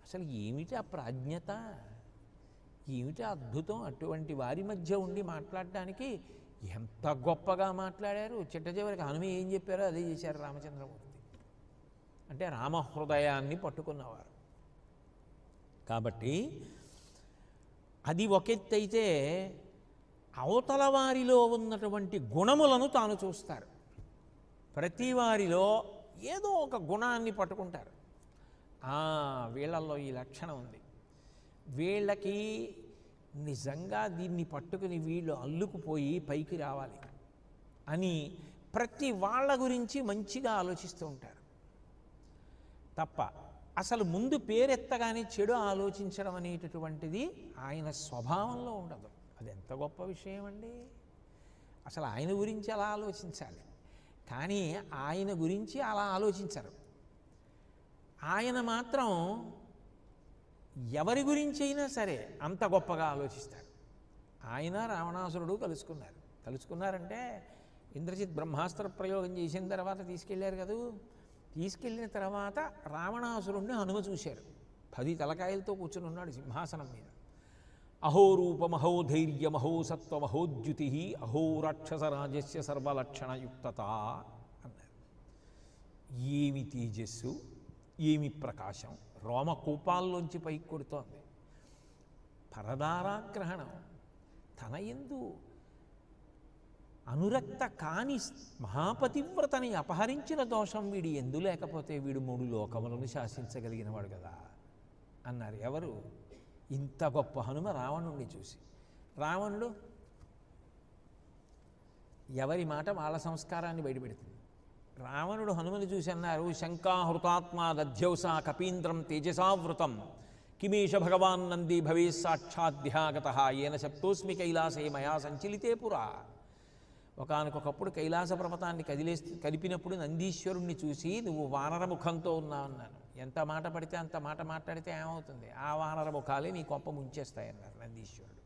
S1: అసలు ఏమిటి ఆ ప్రాజ్ఞత, ఏమిటి అద్భుతం. అటువంటి వారి మధ్య ఉండి మాట్లాడడానికి ఎంత గొప్పగా మాట్లాడారు. చిట్ట చివరికి హనుమ ఏం చెప్పారో అదే చేశారు రామచంద్రమూర్తి. అంటే రామహృదయాన్ని పట్టుకున్నవారు. కాబట్టి అది ఒకెత్తైతే అవతల వారిలో ఉన్నటువంటి గుణములను తాను చూస్తారు. ప్రతి వారిలో ఏదో ఒక గుణాన్ని పట్టుకుంటారు. వీళ్ళల్లో ఈ లక్షణం ఉంది, వీళ్ళకి నిజంగా దీన్ని పట్టుకుని వీళ్ళు అల్లుకుపోయి పైకి రావాలి అని ప్రతి వాళ్ళ గురించి మంచిగా ఆలోచిస్తూ ఉంటారు తప్ప అసలు ముందు పేరెత్తగానే చెడు ఆలోచించడం అనేటటువంటిది ఆయన స్వభావంలో ఉండదు. అది ఎంత గొప్ప విషయం అండి. అసలు ఆయన గురించి అలా ఆలోచించాలి, కానీ ఆయన గురించి అలా ఆలోచించరు. ఆయన మాత్రం ఎవరి గురించి అయినా సరే అంత గొప్పగా ఆలోచిస్తారు. ఆయన రావణాసురుడు కలుసుకున్నారంటే ఇంద్రజిత్ బ్రహ్మాస్త్ర ప్రయోగం చేసిన తర్వాత తీసుకెళ్ళారు కదా, తీసుకెళ్ళిన తర్వాత రావణాసురుణ్ణి హనుమ చూశారు. 10 తలకాయలతో కూర్చుని ఉన్నాడు సింహాసనం మీద. అహోరూపమహో ధైర్యమహో సత్వమహోద్యుతి అహో రాక్షసరాజస్య సర్వలక్షణయుక్తత అన్నారు. ఏమి తేజస్సు, ఏమి ప్రకాశం, రోమకూపాల్లోంచి పైకి కొడుతోంది. పరదారాగ్రహణం, తన యందు అనురక్త కాని మహాపతివ్రతని అపహరించిన దోషం వీడి ఎందు లేకపోతే వీడు 3 లోకములను శాసించగలిగిన వాడు కదా అన్నారు. ఎవరు? ఇంత గొప్ప హనుమ రావణుణ్ణి చూసి. రావణుడు ఎవరి మాట వాళ్ళ సంస్కారాన్ని బయటపెడుతుంది. రావణుడు హనుమని చూసి అన్నారు, శంకాహృతాత్మా దధ్యౌసా కపీంద్రం తేజసావృతం కిమేష భగవాన్ నంది భవే సాక్షాద్ధ్యాగత ఏన శప్తోస్మి కైలాసే మయా సంచలితే పురా. ఒకానొకప్పుడు కైలాస పర్వతాన్ని కదిపినప్పుడు నందీశ్వరుణ్ణి చూసి నువ్వు వానర ముఖంతో ఉన్నావన్నాను. ఎంత మాట పడితే అంత మాట మాట్లాడితే ఏమవుతుంది? ఆ వానర ముఖాలే నీ కొంప ముంచేస్తాయన్నారు నందీశ్వరుడు.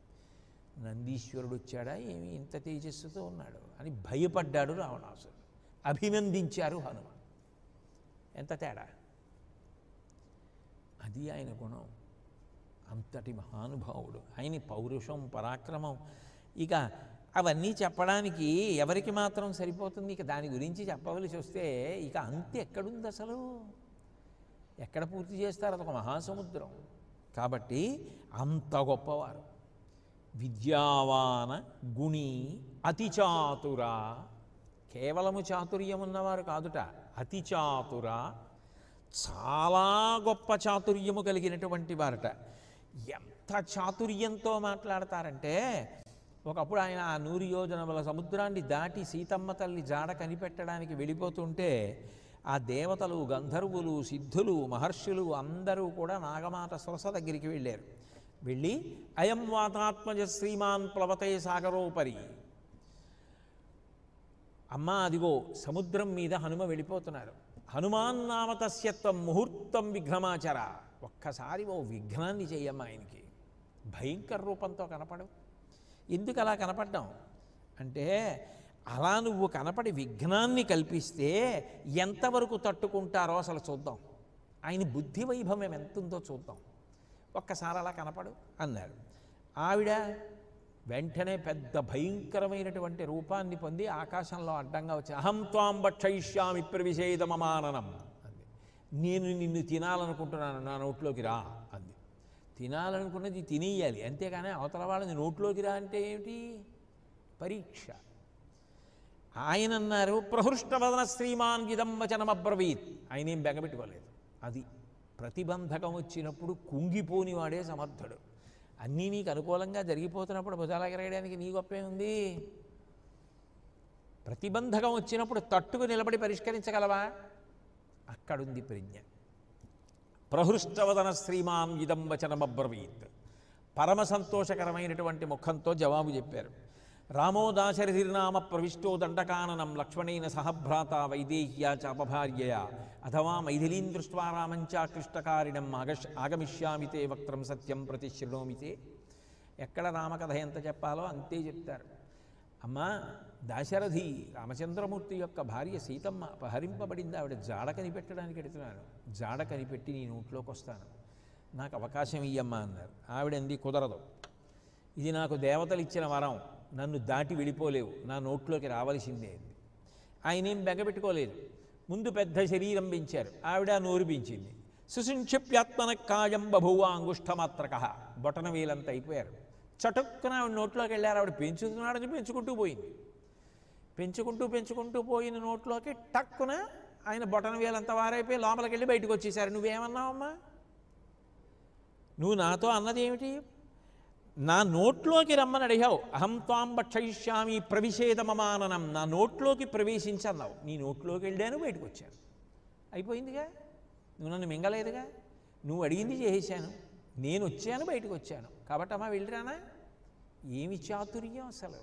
S1: నందీశ్వరుడు వచ్చాడా ఏమి ఇంత తేజస్సుతో ఉన్నాడు అని భయపడ్డాడు రావణాసురుడు. అభినందించారు హనుమ. ఎంత తేడా! అది ఆయన గుణం. అంతటి మహానుభావుడు ఆయన. పౌరుషం, పరాక్రమం, ఇక అవన్నీ చెప్పడానికి ఎవరికి మాత్రం సరిపోతుంది? ఇక దాని గురించి చెప్పవలసి వస్తే ఇక అంతే ఎక్కడుంది అసలు? ఎక్కడ పూర్తి చేస్తారు? అదొక మహాసముద్రం. కాబట్టి అంత గొప్పవారు. విద్యావాన గుణి అతి చాతుర. కేవలము చాతుర్యం ఉన్నవారు కాదుట, అతి చాతుర, చాలా గొప్ప చాతుర్యము కలిగినటువంటి వారట. ఎంత చాతుర్యంతో మాట్లాడతారంటే, ఒకప్పుడు ఆయన ఆ 100 యోజనముల సముద్రాన్ని దాటి సీతమ్మ తల్లి జాడ కనిపెట్టడానికి వెళ్ళిపోతుంటే ఆ దేవతలు, గంధర్వులు, సిద్ధులు, మహర్షులు అందరూ కూడా నాగమాత సరస దగ్గరికి వెళ్ళారు. వెళ్ళి అయం వాతాత్మజ శ్రీమాన్ ప్లవతే సాగరోపరి, అమ్మా అదిగో సముద్రం మీద హనుమ వెళ్ళిపోతున్నారు. హనుమాన్నామతస్యత్వం ముహూర్తం విఘ్నమాచర. ఒక్కసారి ఓ విఘ్నాన్ని చెయ్యమ్మా ఆయనకి. భయంకర రూపంతో కనపడు. ఎందుకు అలా కనపడ్డాం అంటే, అలా నువ్వు కనపడి విఘ్నాన్ని కల్పిస్తే ఎంతవరకు తట్టుకుంటారో అసలు చూద్దాం. ఆయన బుద్ధి వైభవం ఎంతుందో చూద్దాం. ఒక్కసారి అలా కనపడు అన్నారు. ఆవిడ వెంటనే పెద్ద భయంకరమైనటువంటి రూపాన్ని పొంది ఆకాశంలో అడ్డంగా వచ్చి అహం త్వాం భక్షయిష్యామి ప్రవిషేదమమాననం అంది. నేను నిన్ను తినాలనుకుంటున్నాను, నా నోట్లోకి రా అంది. తినాలనుకున్నది తినేయాలి, అంతేగాని అవతల వాళ్ళని నోట్లోకి రా అంటే ఏమిటి? పరీక్ష. ఆయన అన్నారు ప్రహృష్టవదన శ్రీమాన్ ఇదం వచనమబ్రవీత్. ఆయన ఏం బెగబెట్టుకోలేదు. అది ప్రతిబంధకం వచ్చినప్పుడు కుంగిపోని వాడే సమర్థుడు. అన్నీ నీకు అనుకూలంగా జరిగిపోతున్నప్పుడు భుజాలు ఎగరేయడానికి నీ గొప్పే ఉంది. ప్రతిబంధకం వచ్చినప్పుడు తట్టుకు నిలబడి పరిష్కరించగలవా? అక్కడుంది ప్రజ్ఞ. ప్రహృష్టవదన శ్రీమాన్ ఇదం వచనమబ్రవీత్. పరమ సంతోషకరమైనటువంటి ముఖంతో జవాబు చెప్పారు. రామో దాశరథిర్నామ ప్రవిష్టో దండకాననం లక్ష్మణేన సహభ్రాత వైదేహ్యా చాపభార్యయా అథవా మైథిలీం దృష్ట్వా రామంచాకృష్టకారిణం ఆగమిష్యామితే వక్త్రం సత్యం ప్రతిశృణోమితే. ఎక్కడ రామకథ ఎంత చెప్పాలో అంతే చెప్తారు. అమ్మా దాశరథి రామచంద్రమూర్తి యొక్క భార్య సీతమ్మ అపహరింపబడింది. ఆవిడ జాడ కనిపెట్టడానికి ఎడుతున్నాను. జాడ కనిపెట్టి నీ నోట్లోకి వస్తాను, నాకు అవకాశం ఇయ్యమ్మా అన్నారు. ఆవిడంది కుదరదు, ఇది నాకు దేవతలు ఇచ్చిన వరం, నన్ను దాటి వెళ్ళిపోలేవు, నా నోట్లోకి రావలసిందే అంది. ఆయనేం బెగపెట్టుకోలేదు. ముందు పెద్ద శరీరం పెంచారు, ఆవిడ నోరు పెంచింది. సుసింక్షిప్యాత్మన కాయం బభువ అంగుష్టమాత్రక. బొటన వేలంత అయిపోయారు. చటుక్కున ఆవిడ నోట్లోకి వెళ్ళారు. ఆవిడ పెంచుతున్నాడని పెంచుకుంటూ పోయింది. పెంచుకుంటూ పోయిన నోట్లోకి టక్కున ఆయన బొటన వేలంత వారైపోయి లోపలికి వెళ్ళి బయటకు వచ్చేసారు. నువ్వేమన్నావమ్మా? నువ్వు నాతో అన్నది ఏమిటి? నా నోట్లోకి రమ్మని అడిగావు. అహం త్వాం భక్షయిష్యామి ప్రవిషేదమమాననం. నా నోట్లోకి ప్రవేశించన్నావు. నీ నోట్లోకి వెళ్ళాను, బయటకు వచ్చాను, అయిపోయిందిగా. నువ్వు నన్ను మింగలేదుగా. నువ్వు అడిగింది చేసేసాను, నేను వచ్చాను, బయటకు వచ్చాను. కాబట్టి అమ్మా వెళ్ళిరానా? ఏమి చాతుర్యం అసలు!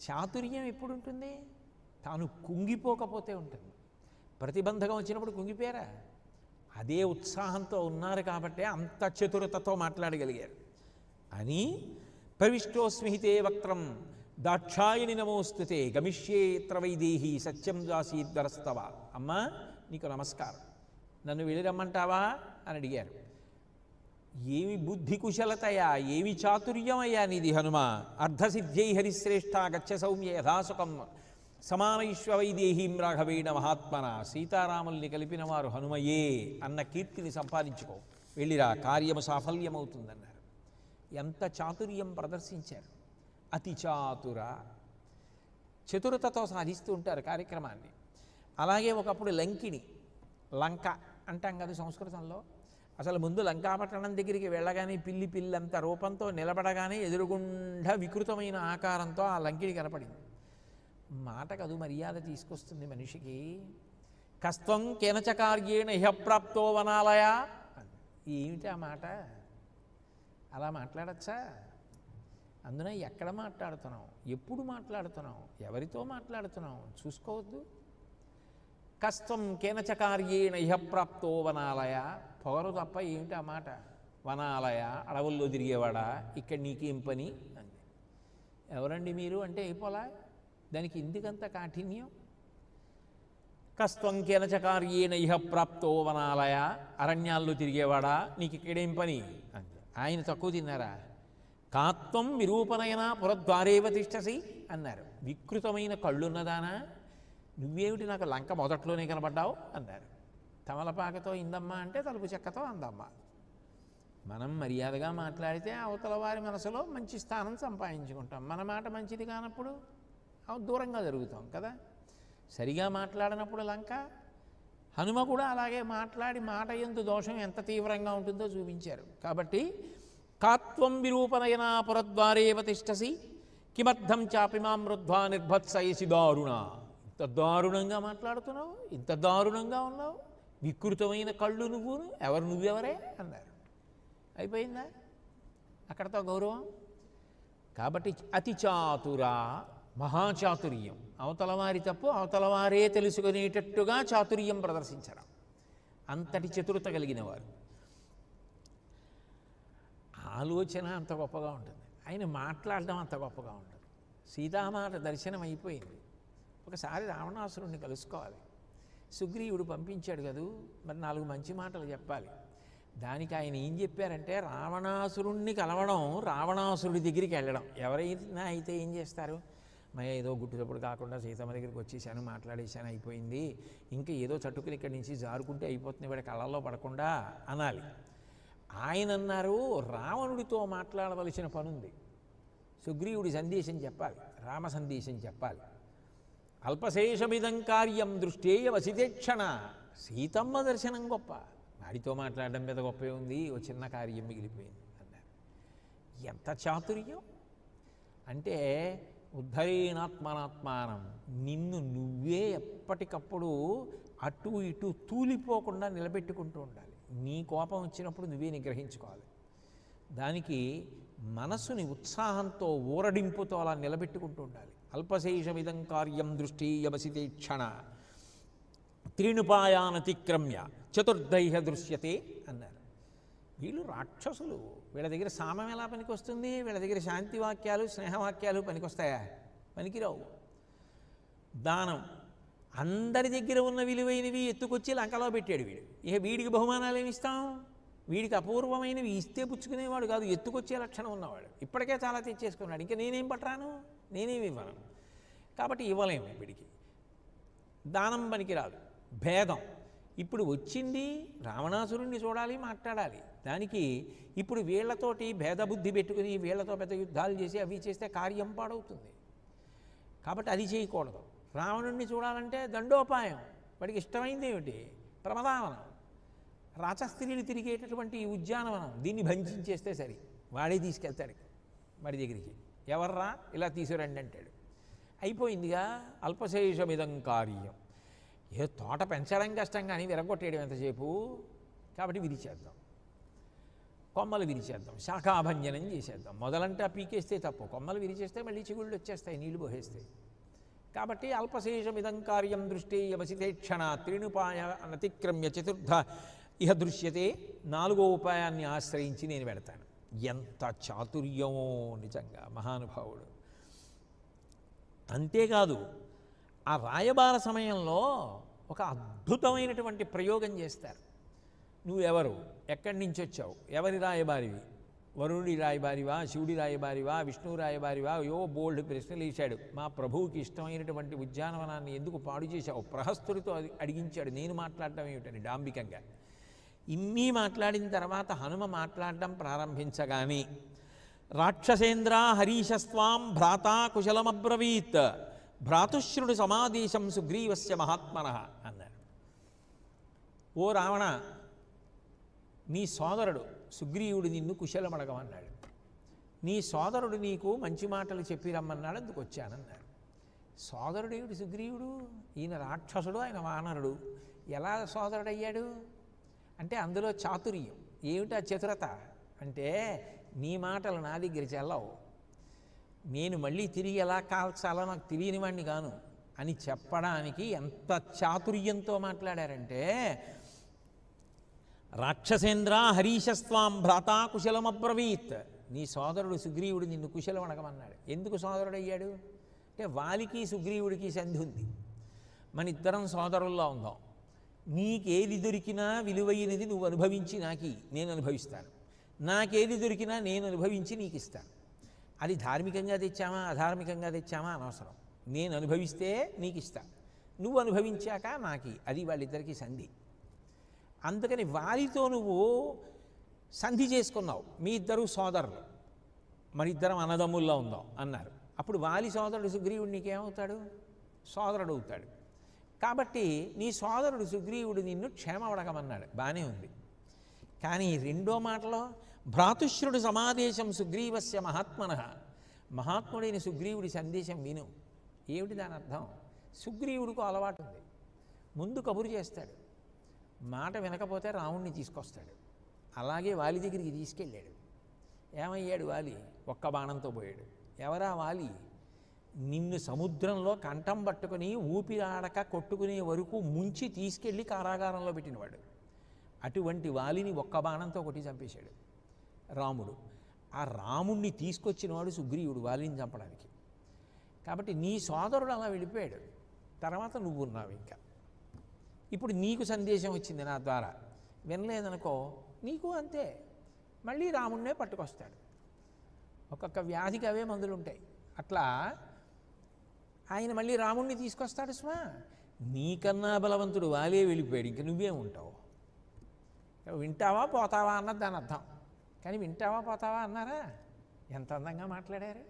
S1: చాతుర్యం ఎప్పుడు ఉంటుంది? తాను కుంగిపోకపోతే ఉంటుంది. ప్రతిబంధకం వచ్చినప్పుడు కుంగిపోయారా? అదే ఉత్సాహంతో ఉన్నారు కాబట్టే అంత చతురతతో మాట్లాడగలిగారు. అని ప్రవిష్టోస్మిహితే వక్త్రం దాక్షాయణి నమోస్తుతే గమిష్యేత్ర వైదేహి సత్యం దాసీద్వరస్తవ. అమ్మా నీకు నమస్కారం, నన్ను వెళ్ళి రమ్మంటావా అని అడిగారు. ఏమి బుద్ధి కుశలతయా, ఏమి చాతుర్యమయ్యా నీది హనుమ. అర్ధసిద్ధ్యై హరిశ్రేష్ఠ గచ్చ సౌమ్య యథాసుఖం సమానైశ్వ వైదేహీం రాఘవేణ మహాత్మన. సీతారాముల్ని కలిపిన వారు హనుమయే అన్న కీర్తిని సంపాదించుకో, వెళ్ళిరా, కార్యము సాఫల్యమవుతుందన్నారు. ఎంత చాతుర్యం ప్రదర్శించారు. అతి చాతుర, చతురతతో సాధిస్తూ ఉంటారు కార్యక్రమాన్ని. అలాగే ఒకప్పుడు లంకిని, లంక అంటాం కదా సంస్కృతంలో. అసలు ముందు లంకాపట్టణం దగ్గరికి వెళ్ళగానే పిల్లంత రూపంతో నిలబడగానే ఎదురుగుండా వికృతమైన ఆకారంతో ఆ లంకిని కనపడింది. మాట కదు మర్యాద తీసుకొస్తుంది మనిషికి. కస్త్వం కేనచకార్యేణ ఇహప్రాప్తో వనాలయ. ఏమిటి ఆ మాట? అలా మాట్లాడచ్చా? అందున ఎక్కడ మాట్లాడుతున్నాం, ఎప్పుడు మాట్లాడుతున్నాం, ఎవరితో మాట్లాడుతున్నాం చూసుకోవద్దు. కస్త్వం కేనచకార్యేణ ఇహప్రాప్తో వనాలయ. పొగరు తప్ప ఏమిటి ఆ మాట? వనాలయ, అడవుల్లో తిరిగేవాడా, ఇక్కడ నీకేం పని అంది. ఎవరండి మీరు అంటే అయిపోలా, దానికి ఎందుకంత కాఠిన్యం? కస్త్వం కేనచకార్యేణ ఇహప్రాప్తో వనాలయ, అరణ్యాల్లో తిరిగేవాడా, నీకు ఇక్కడేం పని అంది. ఆయన తక్కువ తిన్నారా? కాత్వం విరూపనైనా పురద్వారేవ తిష్టసి అన్నారు. వికృతమైన కళ్ళున్నదానా, నువ్వేమిటి నాకు లంక మొదట్లోనే కనబడ్డావు అన్నారు. తమలపాకతో ఇందమ్మా అంటే తలుపు చెక్కతో అందమ్మా. మనం మర్యాదగా మాట్లాడితే అవతల వారి మనసులో మంచి స్థానం సంపాదించుకుంటాం. మన మాట మంచిది కానప్పుడు దూరంగా జరుగుతాం కదా. సరిగా మాట్లాడినప్పుడు లంక. హనుమ కూడా అలాగే మాట్లాడి మాట యందు దోషం ఎంత తీవ్రంగా ఉంటుందో చూపించారు. కాబట్టి కాత్వం విరూపనయనా పురద్వారేవ తిష్టసి కిమర్థం చాపిమాం మృద్ధ్వా నిర్భత్సయసి దారుణ. ఇంత దారుణంగా మాట్లాడుతున్నావు, ఇంత దారుణంగా ఉన్నావు, వికృతమైన కళ్ళు నువ్వును, ఎవరు నువ్వెవరే అన్నారు. అయిపోయిందా అక్కడతో గౌరవం? కాబట్టి అతి చాతుర, మహాచాతుర్యం. అవతలవారి తప్పు అవతలవారే తెలుసుకునేటట్టుగా చాతుర్యం ప్రదర్శించడం. అంతటి చతురత కలిగిన వారు. ఆలోచన అంత గొప్పగా ఉంటుంది, ఆయన మాట్లాడడం అంత గొప్పగా ఉంటుంది. సీతామాత దర్శనం అయిపోయింది. ఒకసారి రావణాసురుణ్ణి కలుసుకోవాలి. సుగ్రీవుడు పంపించాడు కదూ, మరి 4 మంచి మాటలు చెప్పాలి. దానికి ఆయన ఏం చెప్పారంటే, రావణాసురుణ్ణి కలవడం, రావణాసురుడి దగ్గరికి వెళ్ళడం. ఎవరైనా అయితే ఏం చేస్తారు, మరి ఏదో గుట్టుచప్పుడు కాకుండా సీతమ్మ దగ్గరికి వచ్చేసాను, మాట్లాడేశాను, అయిపోయింది, ఇంకా ఏదో చట్టుకుని ఇక్కడి నుంచి జారుకుంటే అయిపోతుంది, వాడి కళ్ళల్లో పడకుండా అనాలి. ఆయన అన్నారు, రావణుడితో మాట్లాడవలసిన పనుంది, సుగ్రీవుడి సందేశం చెప్పాలి, రామ సందేశం చెప్పాలి. అల్పశేషమిదం కార్యం దృష్టేయ వసితేక్షణ. సీతమ్మ దర్శనం గొప్ప, వాడితో మాట్లాడడం మీద గొప్పే ఉంది, ఓ చిన్న కార్యం మిగిలిపోయింది అన్నారు. ఎంత చాతుర్యం అంటే, ఉద్ధరేణాత్మనాత్మానం. నిన్ను నువ్వే ఎప్పటికప్పుడు అటు ఇటు తూలిపోకుండా నిలబెట్టుకుంటూ ఉండాలి. నీ కోపం వచ్చినప్పుడు నువ్వే నిగ్రహించుకోవాలి. దానికి మనసుని ఉత్సాహంతో ఊరడింపుతో అలా నిలబెట్టుకుంటూ ఉండాలి. అల్పశేషమిదం కార్యం దృష్టీయమసితే క్షణ త్రీణుపాయానతిక్రమ్య చతుర్దైహ దృశ్యతే అన్నారు. వీళ్ళు రాక్షసులు, వీళ్ళ దగ్గర సామం ఎలా పనికొస్తుంది? వీళ్ళ దగ్గర శాంతి వాక్యాలు స్నేహవాక్యాలు పనికొస్తాయా? పనికిరావు. దానం, అందరి దగ్గర ఉన్న విలువైనవి ఎత్తుకొచ్చి లంకలో పెట్టాడు వీడు. ఇక వీడికి బహుమానాలు ఏమి ఇస్తాం? వీడికి అపూర్వమైనవి ఇస్తే పుచ్చుకునేవాడు కాదు, ఎత్తుకొచ్చే లక్షణం ఉన్నవాడు. ఇప్పటికే చాలా తెచ్చేసుకున్నాడు, ఇంకా నేనేం పట్టరాను, నేనేమి ఇవ్వను. కాబట్టి ఇవ్వలేము వీడికి. దానం పనికిరాదు. భేదం, ఇప్పుడు వచ్చింది రావణాసురుణ్ణి చూడాలి, మాట్లాడాలి. దానికి ఇప్పుడు వీళ్లతోటి భేదబుద్ధి పెట్టుకుని వీళ్లతో పెద్ద యుద్ధాలు చేసి అవి చేస్తే కార్యం పాడవుతుంది. కాబట్టి అది చేయకూడదు. రావణుణ్ణి చూడాలంటే దండోపాయం, వాడికి ఇష్టమైంది ఏమిటి? ప్రమదావనం, రాచస్త్రీలు తిరిగేటటువంటి ఈ ఉద్యానవనం, దీన్ని భంజించేస్తే సరి, వాడే తీసుకెళ్తాడు వాడి దగ్గరికి. ఎవర్రా ఇలా తీసుకురండి అంటాడు. అయిపోయిందిగా. అల్పశేషమిదం కార్యం. ఏ తోట పెంచడం కష్టం కానీ విరగొట్టేయడం ఎంతసేపు. కాబట్టి విరిచేద్దాం, కొమ్మలు విరిచేద్దాం, శాఖాభంజనం చేసేద్దాం. మొదలంటే పీకేస్తే తప్పు, కొమ్మలు విరిచేస్తే మళ్ళీ చిగుళ్ళు వచ్చేస్తాయి, నీళ్లు పోసేస్తాయి. కాబట్టి అల్పశేషమిదం కార్యం దృష్టీయ వసితే క్షణ త్రీణుపాయ అనతిక్రమ్య చతుర్థ ఇహ దృశ్యతే. 4వ ఉపాయాన్ని ఆశ్రయించి నేను పెడతాను. ఎంత చాతుర్యమో నిజంగా మహానుభావుడు. అంతేకాదు ఆ రాయబార సమయంలో ఒక అద్భుతమైనటువంటి ప్రయోగం చేస్తారు. నువ్వెవరు, ఎక్కడి నుంచి వచ్చావు, ఎవరి రాయబారివి, వరుణుడి రాయబారివా, శివుడి రాయబారివా, విష్ణువు రాయబారివా, బోల్డ్ ప్రశ్నలు వేశాడు. మా ప్రభువుకి ఇష్టమైనటువంటి ఉద్యానవనాన్ని ఎందుకు పాడు చేశావు, ప్రహస్తుడితో అడిగించాడు. నేను మాట్లాడటం ఏమిటని డాంబికంగా. ఇన్ని మాట్లాడిన తర్వాత హనుమ మాట్లాడడం ప్రారంభించగానే రాక్షసేంద్ర హరీశస్వాం భ్రాతా కుశలమబ్రవీత్ భ్రాతుశ్రుడు సమాదేశం సుగ్రీవస్య మహాత్మనః అన్నాడు. ఓ రావణ, నీ సోదరుడు సుగ్రీవుడు నిన్ను కుశలమడగమన్నాడు. నీ సోదరుడు నీకు మంచి మాటలు చెప్పి రమ్మన్నాడు, అందుకు వచ్చానన్నాడు. సోదరుడేమిటి సుగ్రీవుడు? ఈయన రాక్షసుడు, ఆయన వానరుడు. ఎలా సోదరుడయ్యాడు అంటే అందులో చాతుర్యం ఏమిటా చతురత అంటే, నీ మాటలు నా దగ్గర చెల్లవు, నేను మళ్ళీ తిరిగి ఎలా కాల్చాలో నాకు తెలియని వాడిని కాను అని చెప్పడానికి ఎంత చాతుర్యంతో మాట్లాడారంటే, రాక్షసేంద్ర హరీశస్వాం భ్రాతా కుశలమబ్రవీత్, నీ సోదరుడు సుగ్రీవుడు నిన్ను కుశలం అడగమన్నాడు. ఎందుకు సోదరుడు అయ్యాడు అంటే, వాలికి సుగ్రీవుడికి సంధి ఉంది, మన ఇద్దరం సోదరుల్లో ఉందాం, నీకేది దొరికినా విలువైనది నువ్వు అనుభవించి నేను అనుభవిస్తాను, నాకేది దొరికినా నేను అనుభవించి నీకు ఇస్తాను. అది ధార్మికంగా తెచ్చామా అధార్మికంగా తెచ్చామా అనవసరం, నేను అనుభవిస్తే నీకు ఇస్తా, నువ్వు అనుభవించాక నాకి, అది వాళ్ళిద్దరికీ సంధి. అందుకని వారితో నువ్వు సంధి చేసుకున్నావు, మీ ఇద్దరు సోదరులు, మరిద్దరం అన్నదమ్ముల్లో ఉందాం అన్నారు. అప్పుడు వాలి సోదరుడు సుగ్రీవుడు నీకేమవుతాడు, సోదరుడు అవుతాడు. కాబట్టి నీ సోదరుడు సుగ్రీవుడు నిన్ను క్షేమవడగమన్నాడు, బాగానే ఉంది. కానీ రెండో మాటలో భ్రాతుశ్రుడు సమాదేశం సుగ్రీవస్య మహాత్మనః, మహాత్ముడైన సుగ్రీవుడి సందేశం విను. ఏమిటి దాని అర్థం? సుగ్రీవుడికి అలవాటు ఉంది, ముందు కబురు చేస్తాడు, మాట వినకపోతే రాముణ్ణి తీసుకొస్తాడు. అలాగే వాలి దగ్గరికి తీసుకెళ్ళాడు. ఏమయ్యాడు వాలి? ఒక్క బాణంతో పోయాడు. ఎవరా వాలి? నిన్ను సముద్రంలో కంఠం పట్టుకుని ఊపిరాడక కొట్టుకునే వరకు ముంచి తీసుకెళ్ళి కారాగారంలో పెట్టినవాడు. అటువంటి వాలిని ఒక్క బాణంతో కొట్టి చంపేశాడు రాముడు. ఆ రాముణ్ణి తీసుకొచ్చినవాడు సుగ్రీవుడు వాలిని చంపడానికి. కాబట్టి నీ సోదరుడు అలా వెళ్ళిపోయాడు, తర్వాత నువ్వు ఉన్నావు. ఇంకా ఇప్పుడు నీకు సందేశం వచ్చింది నా ద్వారా, వినలేదనుకో నీకు అంతే, మళ్ళీ రాముణ్ణే పట్టుకొస్తాడు. ఒక్కొక్క వ్యాధికి అవే మందులు ఉంటాయి. అట్లా ఆయన మళ్ళీ రాముణ్ణి తీసుకొస్తాడు. స్మా నీకన్నా బలవంతుడు వాలే వెళ్ళిపోయాడు, ఇంక నువ్వే ఉంటావు. వింటావా పోతావా అన్నది దాని అర్థం. కానీ వింటావా పోతావా అన్నారా? ఎంత అందంగా మాట్లాడారు.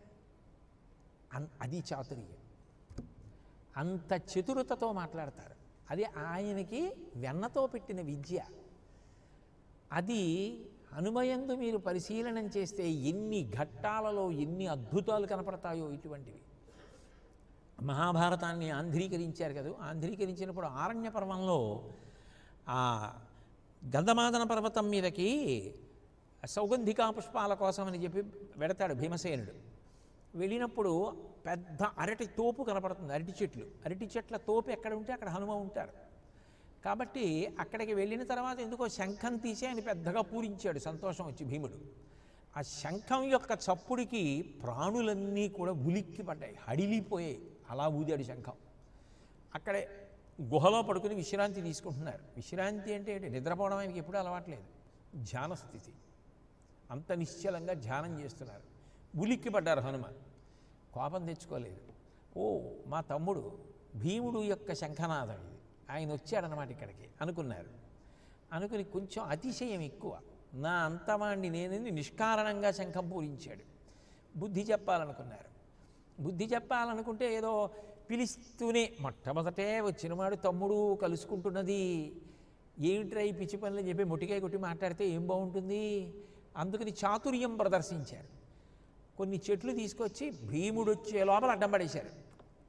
S1: అది చాతుర్యం, అంత చతురతతో మాట్లాడతారు. అది ఆయనకి వెన్నతో పెట్టిన విద్య. అది హనుమయందు మీరు పరిశీలనం చేస్తే ఎన్ని ఘట్టాలలో ఎన్ని అద్భుతాలు కనపడతాయో ఇటువంటివి. మహాభారతాన్ని ఆంధ్రీకరించారు కదా, ఆంధ్రీకరించినప్పుడు ఆరణ్య పర్వంలో ఆ గంధమాదన పర్వతం మీదకి సౌగంధికా పుష్పాల కోసం అని చెప్పి వెడతాడు భీమసేనుడు. వెళ్ళినప్పుడు పెద్ద అరటి తోపు కనపడుతుంది, అరటి చెట్ల తోపు ఎక్కడ ఉంటే అక్కడ హనుమ ఉంటారు. కాబట్టి అక్కడికి వెళ్ళిన తర్వాత ఎందుకో శంఖం తీసి ఆయన పెద్దగా పూరించాడు, సంతోషం వచ్చి భీముడు. ఆ శంఖం యొక్క చప్పుడికి ప్రాణులన్నీ కూడా ఉలిక్కి పడ్డాయి, హడిలిపోయాయి. అలా ఊదాడు శంఖం. అక్కడే గుహలో పడుకుని విశ్రాంతి తీసుకుంటున్నారు. విశ్రాంతి అంటే ఏంటి? నిద్రపోవడం ఆయనకి ఎప్పుడూ అలవాట్లేదు, ధ్యాన స్థితి. అంత నిశ్చలంగా ధ్యానం చేస్తున్నారు. ఉలిక్కి పడ్డారు హనుమ. కోపం తెచ్చుకోలేదు. ఓ మా తమ్ముడు భీముడు యొక్క శంఖనాదం ఇది, ఆయన వచ్చాడనమాట ఇక్కడికి అనుకున్నారు. అనుకుని కొంచెం అతిశయం ఎక్కువ, నా అంతవాణ్ణి నేనని నిష్కారణంగా శంఖం పూరించాడు. బుద్ధి చెప్పాలనుకున్నారు. బుద్ధి చెప్పాలనుకుంటే ఏదో పిలుస్తూనే మొట్టమొదటే వచ్చినవాడు తమ్ముడు కలుసుకుంటున్నది, ఏమిట్రా ఈ పిచ్చి పనులు చెప్పి మొట్టికాయ కొట్టి మాట్లాడితే ఏం బాగుంటుంది. అందుకని చాతుర్యం ప్రదర్శించారు. కొన్ని చెట్లు తీసుకొచ్చి భీముడు వచ్చే లోపల అడ్డం పడేశారు.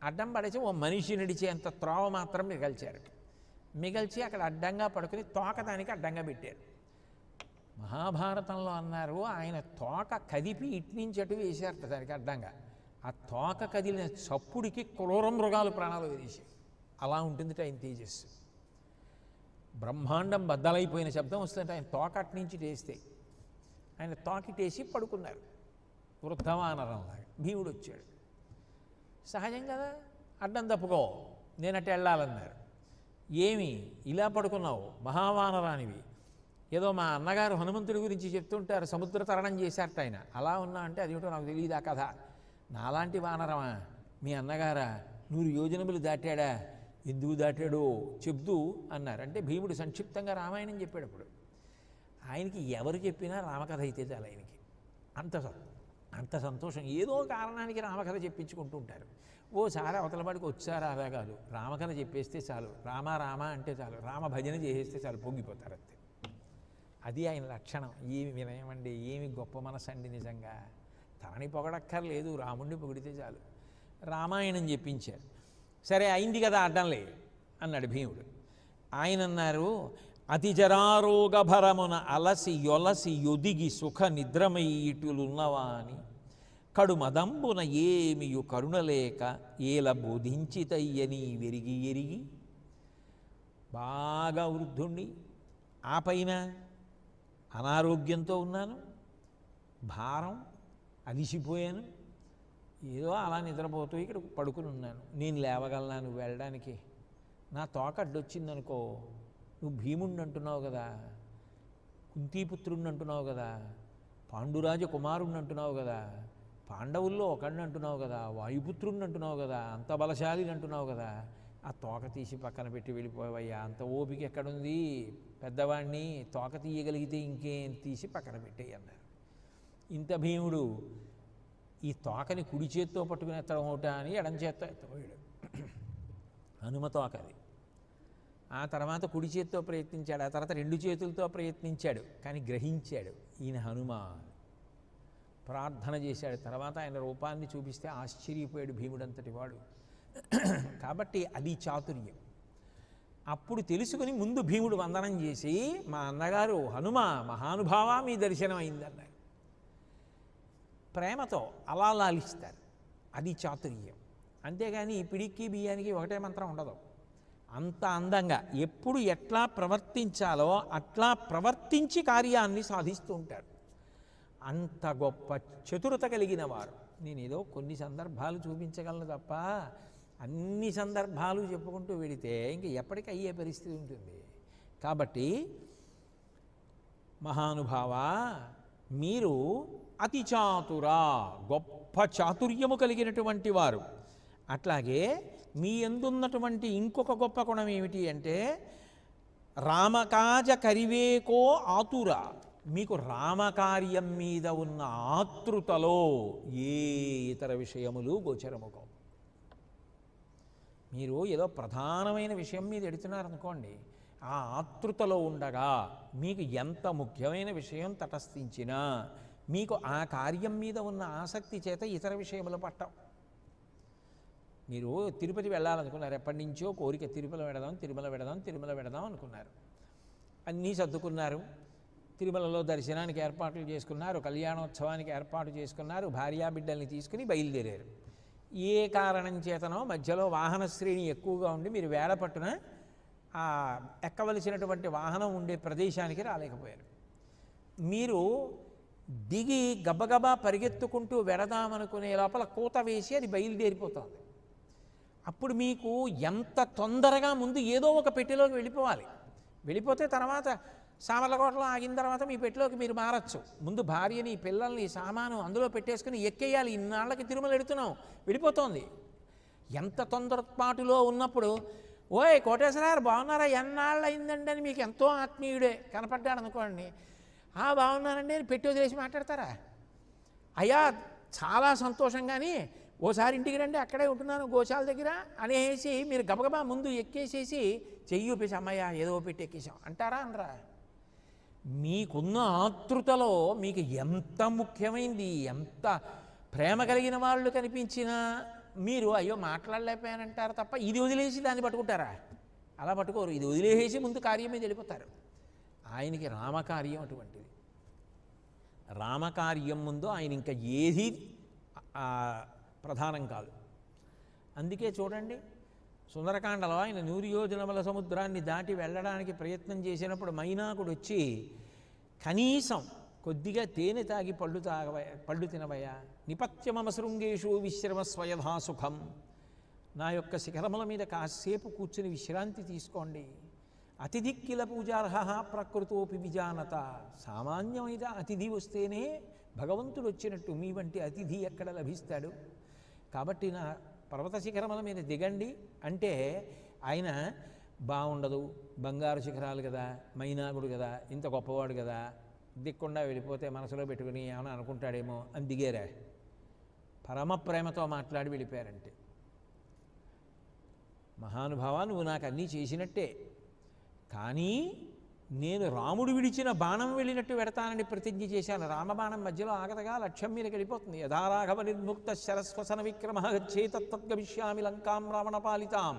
S1: అడ్డం పడేసి ఓ మనిషి నడిచేంత త్రోవ మాత్రం మిగల్చారు. మిగల్చి అక్కడ అడ్డంగా పడుకుని తోక దానికి అడ్డంగా పెట్టారు. మహాభారతంలో అన్నారు, ఆయన తోక కదిపి ఇట్నుంచి అటు వేశారట దానికి అడ్డంగా. ఆ తోక కదిలిన చప్పుడికి క్రూర మృగాలు ప్రాణాలు వేసాయి. అలా ఉంటుంది ఆయన తేజస్సు. బ్రహ్మాండం బద్దలైపోయిన శబ్దం వస్తుంటే ఆయన తోక అట్నుంచి టేస్తే ఆయన తోకిటేసి పడుకున్నారు వృద్ధవానరంలాగా. భీముడు వచ్చాడు. సహజం కదా, అడ్డం తప్పుకో, నేను అటు వెళ్ళాలన్నారు. ఏమి ఇలా పడుకున్నావు, మహావానరానివి, ఏదో మా అన్నగారు హనుమంతుడి గురించి చెప్తుంటారు, సముద్ర తరణం చేశారట ఆయన, అలా ఉన్నా అంటే అదేమిటో నాకు తెలియదు ఆ కథ. నాలాంటి వానరమా మీ అన్నగారా, 100 యోజనములు దాటాడా, ఎందుకు దాటాడో చెప్తూ అన్నారు. అంటే భీముడు సంక్షిప్తంగా రామాయణం చెప్పాడు. అప్పుడు ఆయనకి ఎవరు చెప్పినా రామకథ అయితే చాలు ఆయనకి, అంత సంతోషం. ఏదో కారణానికి రామకథ చెప్పించుకుంటూ ఉంటారు. ఓసారి అవతలవాడికి వచ్చారా అలా కాదు, రామకథ చెప్పేస్తే చాలు, రామ రామ అంటే చాలు, రామ భజన చేసేస్తే చాలు, పొంగిపోతారు అంతే. అది ఆయన లక్షణం. ఏమి వినయమండి, ఏమి గొప్ప మనసు అండి నిజంగా. తనని పొగడక్కర్లేదు, రాముడిని పొగిడితే చాలు. రామాయణం చెప్పించారు. సరే అయింది కదా, అడ్డంలే అన్నాడు భీముడు. ఆయన అన్నారు, అతిజరారోగభరమున అలసి యొలసి యొదిగి సుఖ నిద్రమయ్యిటులున్నవా అని కడు మదంబున ఏమియు కరుణలేక ఏల బోధించితయ్యని వెరిగి ఎరిగి. బాగా వృద్ధుణ్ణి, ఆ పైన అనారోగ్యంతో ఉన్నాను, భారం, అలిసిపోయాను, ఏదో అలా నిద్రపోతూ ఇక్కడ పడుకుని ఉన్నాను. నేను లేవగలనా నువ్వు వెళ్ళడానికి? నా తోక అడ్డొచ్చిందనుకో, నువ్వు భీముణ్ణి అంటున్నావు కదా, కుంతీపుత్రుణ్ణి అంటున్నావు కదా, పాండురాజ కుమారుణ్ణి అంటున్నావు కదా, పాండవుల్లో ఒకడిని అంటున్నావు కదా, వాయుపుత్రుణ్ణి అంటున్నావు కదా, అంత బలశాలిని అంటున్నావు కదా, ఆ తోక తీసి పక్కన పెట్టి వెళ్ళిపోవయ్యా, అంత ఓపిక ఎక్కడుంది, పెద్దవాడిని తోక తీయగలిగితే ఇంకేం తీసి పక్కన పెట్టేయి అన్నారు. ఇంత భీముడు ఈ తోకని కుడి చేత్తో పట్టుకుని ఎత్తడం ఒకట అని ఎడం చేత్తో ఎత్తపోయాడు. హనుమ తోకది. ఆ తర్వాత కుడి చేత్తో ప్రయత్నించాడు, ఆ తర్వాత 2 చేతులతో ప్రయత్నించాడు, కానీ గ్రహించాడు ఈయన హనుమ. ప్రార్థన చేశాడు. తర్వాత ఆయన రూపాన్ని చూపిస్తే ఆశ్చర్యపోయాడు భీముడంతటి వాడు. కాబట్టి అది చాతుర్యం. అప్పుడు తెలుసుకుని ముందు భీముడు వందనం చేసి, మా అన్నగారు హనుమ మహానుభావ మీ దర్శనం అయిందన్నాడు. ప్రేమతో అలా లాలిస్తారు. అది చాతుర్యం. అంతేగాని పిడిక్కి బియ్యానికి ఒకటే మంత్రం ఉండదు. అంత అందంగా ఎప్పుడు ఎట్లా ప్రవర్తించాలో అట్లా ప్రవర్తించి కార్యాన్ని సాధిస్తూ ఉంటారు. అంత గొప్ప చతురత కలిగిన వారు. నేను ఏదో కొన్ని సందర్భాలు చూపించగలను తప్ప అన్ని సందర్భాలు చెప్పుకుంటూ వెడితే ఇంక ఎప్పటికీ అయ్యే పరిస్థితి ఉంటుంది. కాబట్టి మహానుభావ, మీరు అతి చాతురా, గొప్ప చాతుర్యము కలిగినటువంటి వారు. అట్లాగే మీ యందున్నటువంటి ఇంకొక గొప్ప గుణం ఏమిటి అంటే రామకాజ కరివేకో ఆతుర. మీకు రామకార్యం మీద ఉన్న ఆతృతలో ఏ ఇతర విషయములు గోచరముకో. మీరు ఏదో ప్రధానమైన విషయం మీద ఎడుతున్నారనుకోండి, ఆ ఆతృతలో ఉండగా మీకు ఎంత ముఖ్యమైన విషయం తటస్థించినా మీకు ఆ కార్యం మీద ఉన్న ఆసక్తి చేత ఇతర విషయములు పట్టవు. మీరు తిరుపతి వెళ్ళాలనుకున్నారు, ఎప్పటి నుంచో కోరిక, తిరుమల వెడదాం అనుకున్నారు. అన్నీ సర్దుకున్నారు. తిరుమలలో దర్శనానికి ఏర్పాట్లు చేసుకున్నారు, కళ్యాణోత్సవానికి ఏర్పాటు చేసుకున్నారు, భార్యాబిడ్డల్ని తీసుకుని బయలుదేరారు. ఏ కారణం చేతనో మధ్యలో వాహన శ్రేణి ఎక్కువగా ఉండి మీరు వేళపట్టున ఆ ఎక్కవలసినటువంటి వాహనం ఉండే ప్రదేశానికి రాలేకపోయారు. మీరు దిగి గబగబా పరిగెత్తుకుంటూ వెడదామనుకునే లోపల కూత వేసి అది బయలుదేరిపోతుంది. అప్పుడు మీకు ఎంత తొందరగా ముందు ఏదో ఒక పెట్టెలోకి వెళ్ళిపోవాలి. వెళ్ళిపోతే తర్వాత సామర్లకోటలో ఆగిన తర్వాత మీ పెట్టెలోకి మీరు మారచ్చు. ముందు భార్యని, పిల్లల్ని, సామాను అందులో పెట్టేసుకుని ఎక్కేయాలి. ఇన్నాళ్ళకి తిరుమల ఎడుతున్నాం, వెళ్ళిపోతోంది. ఎంత తొందరపాటులో ఉన్నప్పుడు, ఓయ్ కోటేశ్వరారు బాగున్నారా, ఎన్నాళ్ళు అయిందండి అని మీకు ఎంతో ఆత్మీయుడే కనపడ్డాడు అనుకోండి, బాగున్నానండి అని పెట్టి వదిలేసి మాట్లాడతారా? అయ్యా చాలా సంతోషం, కానీ ఓసారి ఇంటికి రండి, అక్కడే ఉంటున్నాను గోశాల దగ్గర అనేసి మీరు గబగబా ముందు ఎక్కేసేసి చెయ్యి ఊపేసి అమ్మయ్య ఏదో పెట్టి ఎక్కేసాం అంటారా అనరా? మీకున్న ఆతృతలో మీకు ఎంత ముఖ్యమైంది, ఎంత ప్రేమ కలిగిన వాళ్ళు కనిపించినా మీరు అయ్యో మాట్లాడలేకపోయానంటారు తప్ప ఇది వదిలేసి దాన్ని పట్టుకుంటారా? అలా పట్టుకోరు. ఇది వదిలేసి ముందు కార్యం మీద వెళ్ళిపోతారు. ఆయనకి రామకార్యం అటువంటిది. రామకార్యం ముందు ఆయన ఇంకా ఏది ప్రధానం కాదు. అందుకే చూడండి, సుందరకాండలో ఆయన 100 యోజనముల సముద్రాన్ని దాటి వెళ్ళడానికి ప్రయత్నం చేసినప్పుడు మైనాకుడు వచ్చి కనీసం కొద్దిగా తేనె తాగి పళ్ళు తినవయ్యా, నిపత్య మమ శృంగేషు విశ్రమస్వయధా సుఖం. నా యొక్క శిఖరముల మీద కాసేపు కూర్చుని విశ్రాంతి తీసుకోండి. అతిథి కిల పూజార్హ ప్రకృతోపి విజానత. సామాన్యమైన అతిథి వస్తేనే భగవంతుడు వచ్చినట్టు, మీ వంటి అతిథి ఎక్కడ లభిస్తాడు? కాబట్టి నా పర్వత శిఖరముల మీద దిగండి అంటే ఆయన బాగుండదు, బంగారు శిఖరాలు కదా, మైనాగుడు కదా, ఇంత గొప్పవాడు కదా, దిక్కుండా వెళ్ళిపోతే మనసులో పెట్టుకుని ఏమైనా అనుకుంటాడేమో అని దిగారా? పరమ ప్రేమతో మాట్లాడి వెళ్ళిపోయారంటే, మహానుభావా నువ్వు నాకు అన్నీ చేసినట్టే, కానీ నేను రాముడు విడిచిన బాణం వెళ్ళినట్టు పెడతానని ప్రతిజ్ఞ చేశాను. రామబాణం మధ్యలో ఆగతగా లక్ష్యం మీదకి వెళ్ళిపోతుంది. యథారాఘవ నిర్ముక్త శరస్వసన విక్రమ చేతత్వద్గమిష్యామి లంకాం రావణ పాలితాం.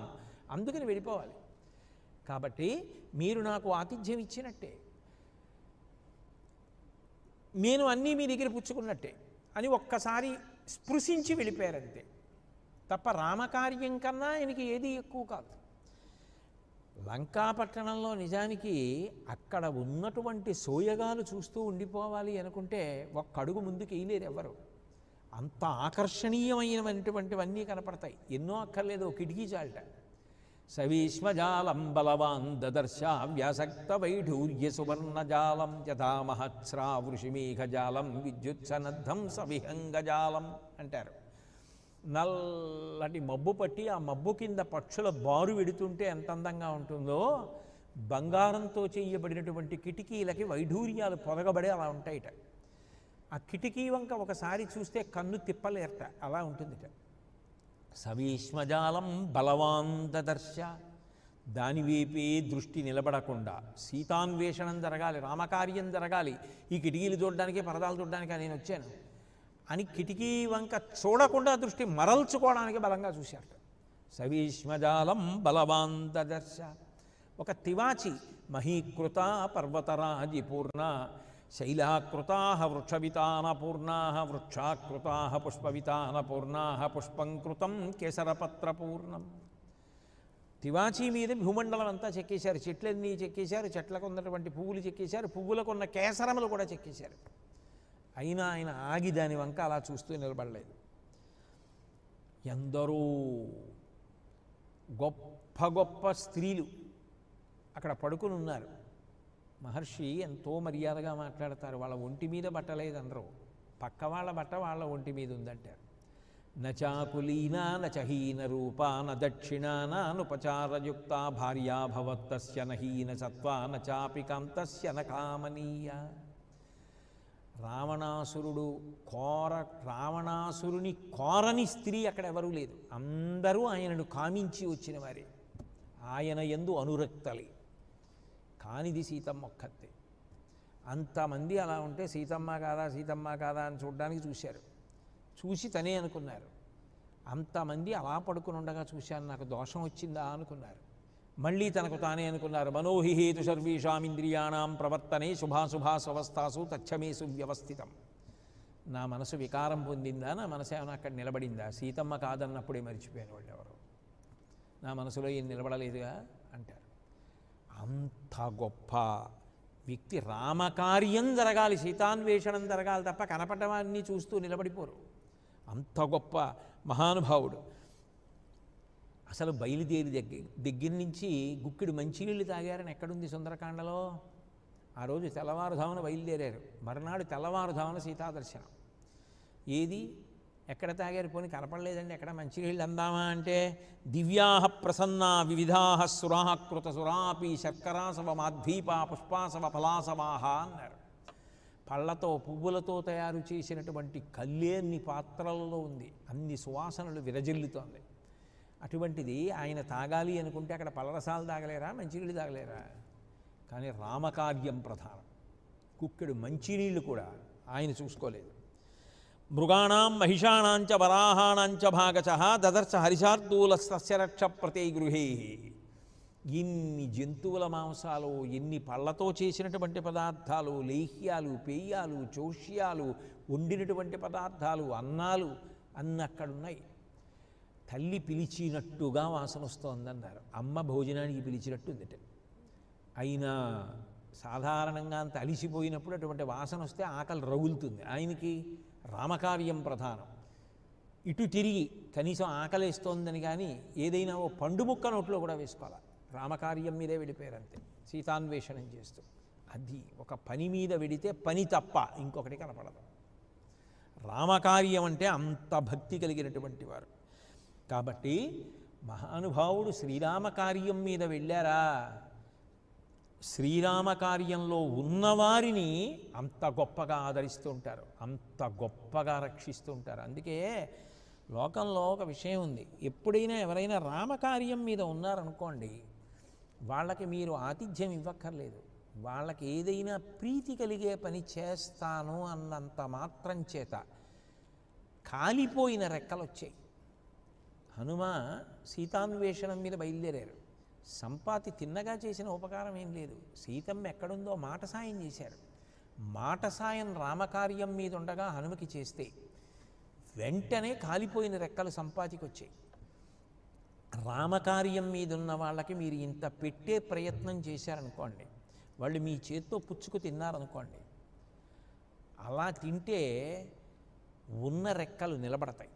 S1: అందుకని వెళ్ళిపోవాలి. కాబట్టి మీరు నాకు ఆతిథ్యం ఇచ్చినట్టే, నేను అన్నీ మీ దగ్గర పుచ్చుకున్నట్టే అని ఒక్కసారి స్పృశించి వెళ్ళిపోయారంతే తప్ప రామకార్యం కన్నా ఆయనకి ఏది ఎక్కువ కాదు. లంకాపట్టణంలో నిజానికి అక్కడ ఉన్నటువంటి సోయగాలు చూస్తూ ఉండిపోవాలి అనుకుంటే ఒక్క అడుగు ముందుకు వేయలేరు ఎవరు. అంత ఆకర్షణీయమైనటువంటివన్నీ కనపడతాయి. ఎన్నో అక్కర్లేదు, కిటికీ చాలట. సవీష్మజాలం బలవాన్ దదర్శ వ్యాసక్త వైఢూర్య సువర్ణజాలం యథా మహత్స్రా వృషిమేఘజాలం విద్యుత్సనద్ధం సవిహంగజాలం అంటారు. నల్లటి మబ్బు పట్టి ఆ మబ్బు కింద పక్షుల బారు వెడుతుంటే ఎంత అందంగా ఉంటుందో, బంగారంతో చేయబడినటువంటి కిటికీలకి వైఢూర్యాలు పొదగబడి అలా ఉంటాయిట. ఆ కిటికీ వంక ఒకసారి చూస్తే కన్ను తిప్పలేరట, అలా ఉంటుందిట. సవీష్మజాలం బలవాన్ దదర్శ. దానివైపే దృష్టి నిలబడకుండా సీతాన్వేషణం జరగాలి, రామకార్యం జరగాలి, ఈ కిటికీలు చూడడానికి పరదాలు చూడడానికి నేను వచ్చాను అని కిటికీ వంక చూడకుండా దృష్టి మరల్చుకోవడానికి బలంగా చూశారు. సవీష్మజాలం బలవాన్ దదర్శ. ఒక తివాచి మహీకృత పర్వతరాజి పూర్ణ శైలాకృతా వృక్షవితానపూర్ణా వృక్షాకృతా పుష్పవితానపూర్ణా పుష్పం కృతం కేసరపత్రపూర్ణం. తివాచీ మీద భూమండలం అంతా చెక్కేశారు, చెట్లన్నీ చెక్కేశారు, చెట్లకు ఉన్నటువంటి పువ్వులు చెక్కేశారు, పువ్వులకు ఉన్న కేసరములు కూడా చెక్కేశారు. అయినా ఆయన ఆగి దాని వంక అలా చూస్తూ నిలబడలేదు. ఎందరో గొప్ప గొప్ప స్త్రీలు అక్కడ పడుకుని ఉన్నారు. మహర్షి ఎంతో మర్యాదగా మాట్లాడతారు. వాళ్ళ ఒంటి మీద బట్టలేదనరు, పక్క వాళ్ళ బట్ట వాళ్ళ ఒంటి మీద ఉందంటారు. నచాకులీనా నచహీన రూపా న దక్షిణా నానుపచారయుక్త భార్యా భవత్తస్య నహీన సత్వా నచాపి కాంతస్య నకామనీయ. రావణాసురుని కోరని స్త్రీ అక్కడ ఎవరూ లేదు. అందరూ ఆయనను కామించి వచ్చిన వారే, ఆయన యందు అనురక్తలే. కానిది సీతమ్మ ఒక్కతే. అంతమంది అలా ఉంటే సీతమ్మ కాదా సీతమ్మ కాదా అని చూడడానికి చూశారు. చూసి తనే అనుకున్నారు. అంతమంది అలా పడుకుని ఉండగా చూశాను, నాకు దోషం వచ్చిందా అనుకున్నారు. మళ్ళీ తనకు తానే అనుకున్నారు. మనోహి హేతు సర్వేషాం ఇంద్రియాణం ప్రవర్తనే శుభాశుభాస్వస్థాసు తచ్చమేసు వ్యవస్థితం. నా మనసు వికారం పొందిందా, నా మనసు ఏమైనా అక్కడ నిలబడిందా? సీతమ్మ కాదన్నప్పుడే మర్చిపోయిన వాళ్ళు ఎవరు, నా మనసులో ఏం నిలబడలేదుగా అంటారు. అంత గొప్ప వ్యక్తి. రామకార్యం జరగాలి, సీతాన్వేషణం జరగాలి తప్ప కనపడ్డవాన్ని చూస్తూ నిలబడిపోరు. అంత గొప్ప మహానుభావుడు. అసలు బయలుదేరి దగ్గర నుంచి గుక్కిడి మంచినీళ్ళు తాగారని ఎక్కడుంది సుందరకాండలో? ఆ రోజు తెల్లవారుధామున బయలుదేరారు, మరునాడు తెల్లవారుధామున సీతాదర్శనం. ఏది ఎక్కడ తాగారు? పోనీ కనపడలేదండి, ఎక్కడ మంచినీళ్ళు అందామా అంటే దివ్యాహ ప్రసన్నా వివిధాహ సురాహ కృత సురాపి శర్కరాసవ మాధ్వీప పుష్పాసవ ఫలాసవాహ అన్నారు. పళ్ళతో పువ్వులతో తయారు చేసినటువంటి కల్లేన్ని పాత్రలలో ఉంది, అన్ని సువాసనలు విరజిల్లుతోంది. అటువంటిది ఆయన తాగాలి అనుకుంటే అక్కడ పలరసాలు తాగలేరా, మంచినీళ్ళు తాగలేరా? కానీ రామకార్యం ప్రధానం. కుక్కెడు మంచినీళ్ళు కూడా ఆయన చూసుకోలేదు. మృగాణం మహిషాణాంచ వరాహాణాంచ భాగచ దదర్శ హరిశార్దూల సస్యరక్ష ప్రతి గృహే. ఎన్ని జంతువుల మాంసాలు, ఎన్ని పళ్ళతో చేసినటువంటి పదార్థాలు, లేహ్యాలు, పేయాలు, చోష్యాలు, వండినటువంటి పదార్థాలు, అన్నాలు అన్నీ అక్కడున్నాయి. తల్లి పిలిచినట్టుగా వాసన వస్తోందన్నారు. అమ్మ భోజనానికి పిలిచినట్టు ఉందిట. అయినా సాధారణంగా అంత అలిసిపోయినప్పుడు అటువంటి వాసన వస్తే ఆకలి రగులుతుంది. ఆయనకి రామకార్యం ప్రధానం. ఇటు తిరిగి కనీసం ఆకలేస్తోందని కానీ ఏదైనా ఓ పండు ముక్క నోట్లో కూడా వేసుకోవాలి. రామకార్యం మీదే వెళ్ళిపోయారంతే, సీతాన్వేషణం చేస్తూ. అది ఒక పని మీద వెడితే పని తప్ప ఇంకొకటి కనపడదు. రామకార్యం అంటే అంత భక్తి కలిగినటువంటి వారు. కాబట్టి మహానుభావుడు శ్రీరామకార్యం మీద వెళ్ళారా, శ్రీరామకార్యంలో ఉన్నవారిని అంత గొప్పగా ఆదరిస్తూ ఉంటారు, అంత గొప్పగా రక్షిస్తూ ఉంటారు. అందుకే లోకంలో ఒక విషయం ఉంది, ఎప్పుడైనా ఎవరైనా రామకార్యం మీద ఉన్నారనుకోండి, వాళ్ళకి మీరు ఆతిథ్యం ఇవ్వక్కర్లేదు. వాళ్ళకి ఏదైనా ప్రీతి కలిగే పని చేస్తాను అన్నంత మాత్రం చేత కాలిపోయిన రెక్కలు వచ్చాయి. హనుమ సీతాన్వేషణం మీద బయలుదేరారు. సంపాతి తిన్నగా చేసిన ఉపకారం ఏం లేదు. సీతమ్మ ఎక్కడుందో మాట సాయం చేశారు. మాట సాయం రామకార్యం మీద ఉండగా హనుమకి చేస్తే వెంటనే కాలిపోయిన రెక్కలు సంపాతికి వచ్చాయి. రామకార్యం మీద ఉన్న వాళ్ళకి మీరు ఇంత పెట్టే ప్రయత్నం చేశారనుకోండి, వాళ్ళు మీ చేత్తో పుచ్చుకు తిన్నారనుకోండి, అలా తింటే ఉన్న రెక్కలు నిలబడతాయి.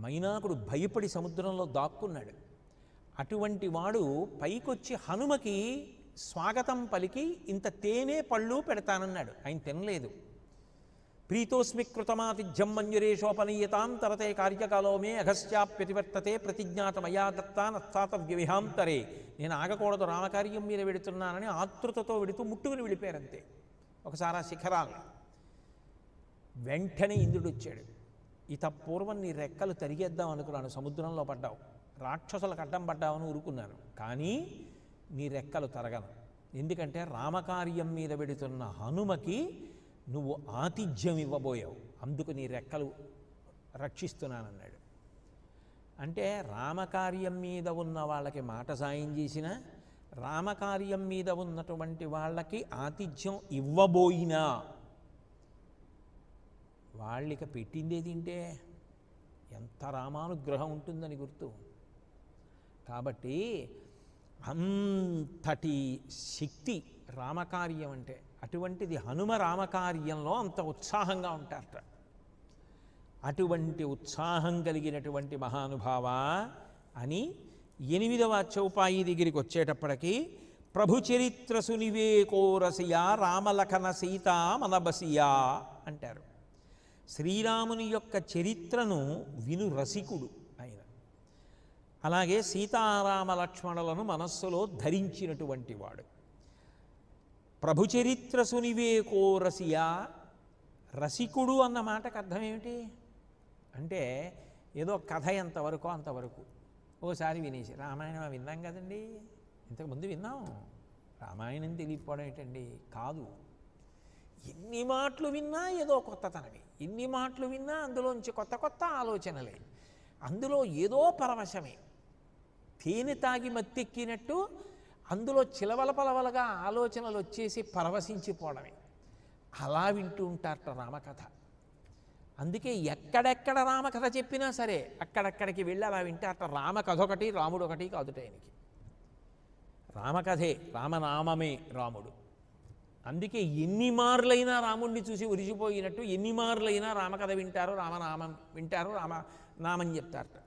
S1: మైనాకుడు భయపడి సముద్రంలో దాక్కున్నాడు. అటువంటి వాడు పైకొచ్చి హనుమకి స్వాగతం పలికి ఇంత తేనె పళ్ళు పెడతానన్నాడు. ఆయన తినలేదు. ప్రీతోస్మి కృతమాతిథ్యం మంజురేషోపనీయతాం తరతే కార్యకాలో మే అఘస్యాప్యతివర్తతే ప్రతిజ్ఞాతమయా దత్తా నత్సాతవ్యవిహాంతరే. నేను ఆగకూడదు, రామకార్యం మీద వెడుతున్నానని ఆతృతతో వెడుతూ ముట్టుకుని వెళ్ళిపోయారంతే ఒకసారి ఆ శిఖరాల్ని. వెంటనే ఇంద్రుడు వచ్చాడు. ఇత పూర్వం నీ రెక్కలు తరిగేద్దాం అనుకున్నాను, సముద్రంలో పడ్డావు, రాక్షసులకు అడ్డం పడ్డావని ఊరుకున్నాను, కానీ నీ రెక్కలు తరగను. ఎందుకంటే రామకార్యం మీద వెడుతున్న హనుమకి నువ్వు ఆతిథ్యం ఇవ్వబోయావు, అందుకు నీ రెక్కలు రక్షిస్తున్నానన్నాడు. అంటే రామకార్యం మీద ఉన్న వాళ్ళకి మాట సాయం చేసిన, రామకార్యం మీద ఉన్నటువంటి వాళ్ళకి ఆతిథ్యం ఇవ్వబోయినా వాళ్ళకి పెట్టిందే తింటే ఎంత రామానుగ్రహం ఉంటుందని గుర్తు. కాబట్టి అంతటి శక్తి రామకార్యం అంటే. అటువంటిది హనుమ రామకార్యంలో అంత ఉత్సాహంగా ఉంటారట. అటువంటి ఉత్సాహం కలిగినటువంటి మహానుభావ అని 8వ చౌపాయి దగ్గరికి వచ్చేటప్పటికి ప్రభు చరిత్ర సునివేకోరసియా రామలఖన సీతా మనబసియా అంటారు. శ్రీరాముని యొక్క చరిత్రను విను రసికుడు ఆయన. అలాగే సీతారామ లక్ష్మణులను మనస్సులో ధరించినటువంటి వాడు. ప్రభు చరిత్ర సునివేకో రసియా. రసికుడు అన్న మాటకు అర్థం ఏమిటి అంటే ఏదో కథ ఎంతవరకు అంతవరకు ఓసారి వినేసి. రామాయణం విన్నాం కదండి, ఇంతకుముందు విన్నాం, రామాయణం తెలియకపోవడం ఏంటండి? కాదు, ఎన్ని మాటలు విన్నా ఏదో కొత్తతనమే, ఎన్ని మాటలు విన్నా అందులోంచి కొత్త కొత్త ఆలోచనలే, అందులో ఏదో పరవశమే. తేనె తాగి మత్తెక్కినట్టు అందులో చిలవల పలవలగా ఆలోచనలు వచ్చేసి పరవశించిపోవడమే. అలా వింటూ ఉంటారట రామకథ. అందుకే ఎక్కడెక్కడ రామకథ చెప్పినా సరే అక్కడక్కడికి వెళ్ళి అలా వింటారట. రామకథ ఒకటి, రాముడు ఒకటి కాదుట ఆయనకి. రామకథే, రామనామమే రాముడు. అందుకే ఎన్ని మార్లైనా రాముడిని చూసి ఉరిసిపోయినట్టు ఎన్ని మార్లైనా రామకథ వింటారు, రామనామం వింటారు, రామనామం చెప్తారట.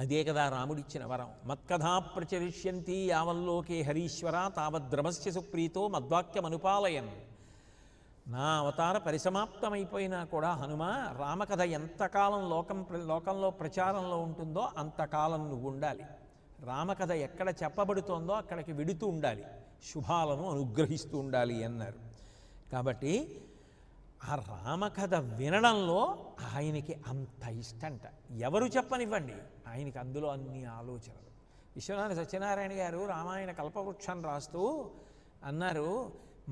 S1: అదే కదా రాముడిచ్చిన వరం. మత్కథా ప్రచరిష్యంతి యావల్లోకే హరీశ్వర తావద్రమస్య సుప్రీతో మద్వాక్యమనుపాలయన్. నా అవతార పరిసమాప్తమైపోయినా కూడా హనుమ రామకథ ఎంతకాలం లోకంలో ప్రచారంలో ఉంటుందో అంతకాలం నువ్వు ఉండాలి. రామకథ ఎక్కడ చెప్పబడుతోందో అక్కడికి వెడుతూ ఉండాలి, శుభాలను అనుగ్రహిస్తూ ఉండాలి అన్నారు. కాబట్టి ఆ రామకథ వినడంలో ఆయనకి అంత ఇష్టంట. ఎవరు చెప్పనివ్వండి, ఆయనకి అందులో అన్ని ఆలోచనలు. విశ్వనాథ సత్యనారాయణ గారు రామాయణ కల్పవృక్షాన్ని రాస్తూ అన్నారు,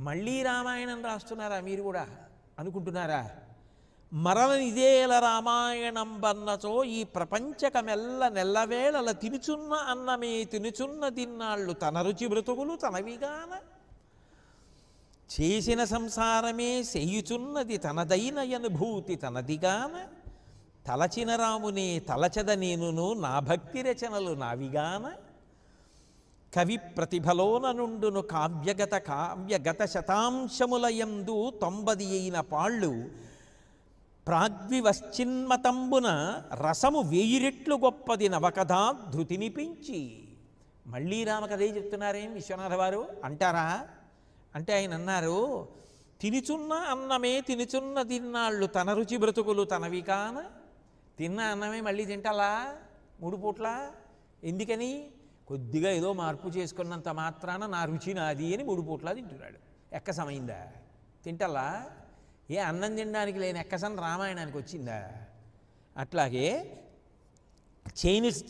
S1: మళ్ళీ రామాయణం రాస్తున్నారా మీరు కూడా అనుకుంటున్నారా? మరవనిదేల రామాయణం బన్నచో ఈ ప్రపంచకమెల్ల నెల్లవేళల తినుచున్న అన్నమే తినుచున్న తిన్నాళ్ళు తన రుచి బ్రతుకులు తనవిగాన చేసిన సంసారమే చేయుచున్నది తనదైన అనుభూతి తనదిగాన తలచిన రామునే తలచద నేనును నా భక్తి రచనలు నావిగాన కవి ప్రతిభలోన నుండును కావ్యగత శతాంశములయందు 90 అయిన పాళ్ళు ప్రాగ్వివశ్చిన్మతంబున రసము 1000 రెట్లు గొప్పది నవకథా ధృతిని పెంచి. మళ్ళీ రామకథే చెప్తున్నారేం విశ్వనాథ వారు అంటారా అంటే ఆయన అన్నారు, తినుచున్న అన్నమే తినుచున్న తిన్నాళ్ళు తన రుచి బ్రతుకులు తనవి కాన. తిన్న అన్నమే మళ్ళీ తింటాలా 3 పూట్ల? ఎందుకని? కొద్దిగా ఏదో మార్పు చేసుకున్నంత మాత్రాన నా రుచి నాది అని 3 పూట్ల తింటున్నాడు. ఎక్కసమైందా? తింటల్లా? ఏ అన్నం తినడానికి లేని ఎక్కసం రామాయణానికి వచ్చిందా? అట్లాగే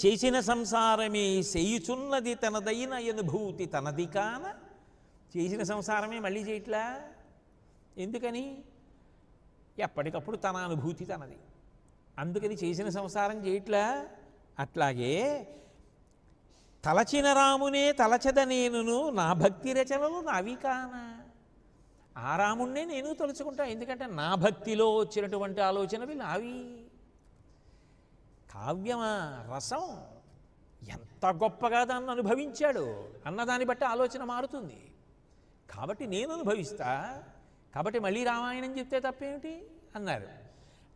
S1: చేసిన సంసారమే చేయుచున్నది తనదైన అనుభూతి తనది కాన. చేసిన సంసారమే మళ్ళీ చేయట్లా. ఎందుకని? ఎప్పటికప్పుడు తన అనుభూతి తనది, అందుకని చేసిన సంసారం చేయట్లా. అట్లాగే తలచిన రామునే తలచద నేనును నా భక్తి రచనలు నావి కానా. ఆ రాముణ్ణే నేను తలుచుకుంటా, ఎందుకంటే నా భక్తిలో వచ్చినటువంటి ఆలోచనవి నావి. కావ్యమా రసం ఎంత గొప్పగా దాన్ని అనుభవించాడు అన్నదాన్ని బట్టి ఆలోచన మారుతుంది. కాబట్టి నేను అనుభవిస్తా, కాబట్టి మళ్ళీ రామాయణం చెప్తే తప్పేమిటి అన్నారు.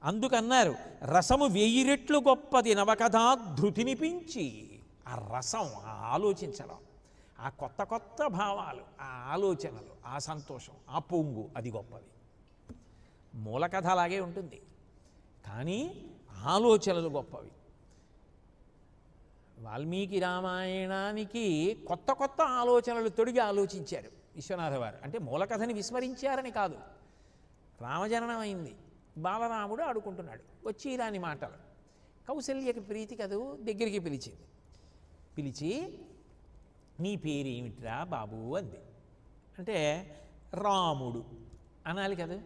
S1: అందుకన్నారు రసము 1000 రెట్లు గొప్పది నవకథా ధృతిని పెంచి. ఆ రసం, ఆ ఆలోచించడం, ఆ కొత్త కొత్త భావాలు, ఆ ఆలోచనలు, ఆ సంతోషం, ఆ పొంగు, అది గొప్పది. మూల కథ అలాగే ఉంటుంది, కానీ ఆలోచనలు గొప్పవి. వాల్మీకి రామాయణానికి కొత్త కొత్త ఆలోచనలు తొడిగి ఆలోచించారు విశ్వనాథ వారు. అంటే మూల కథని విస్మరించారని కాదు. రామజననం అయింది, బాలరాముడు ఆడుకుంటున్నాడు, వచ్చి రాని మాటలు. కౌసల్యకి ప్రీతి కదూ, దగ్గరికి పిలిచింది. పిలిచి నీ పేరేమిట్రా బాబు అంది. అంటే రాముడు అనాలి కదా,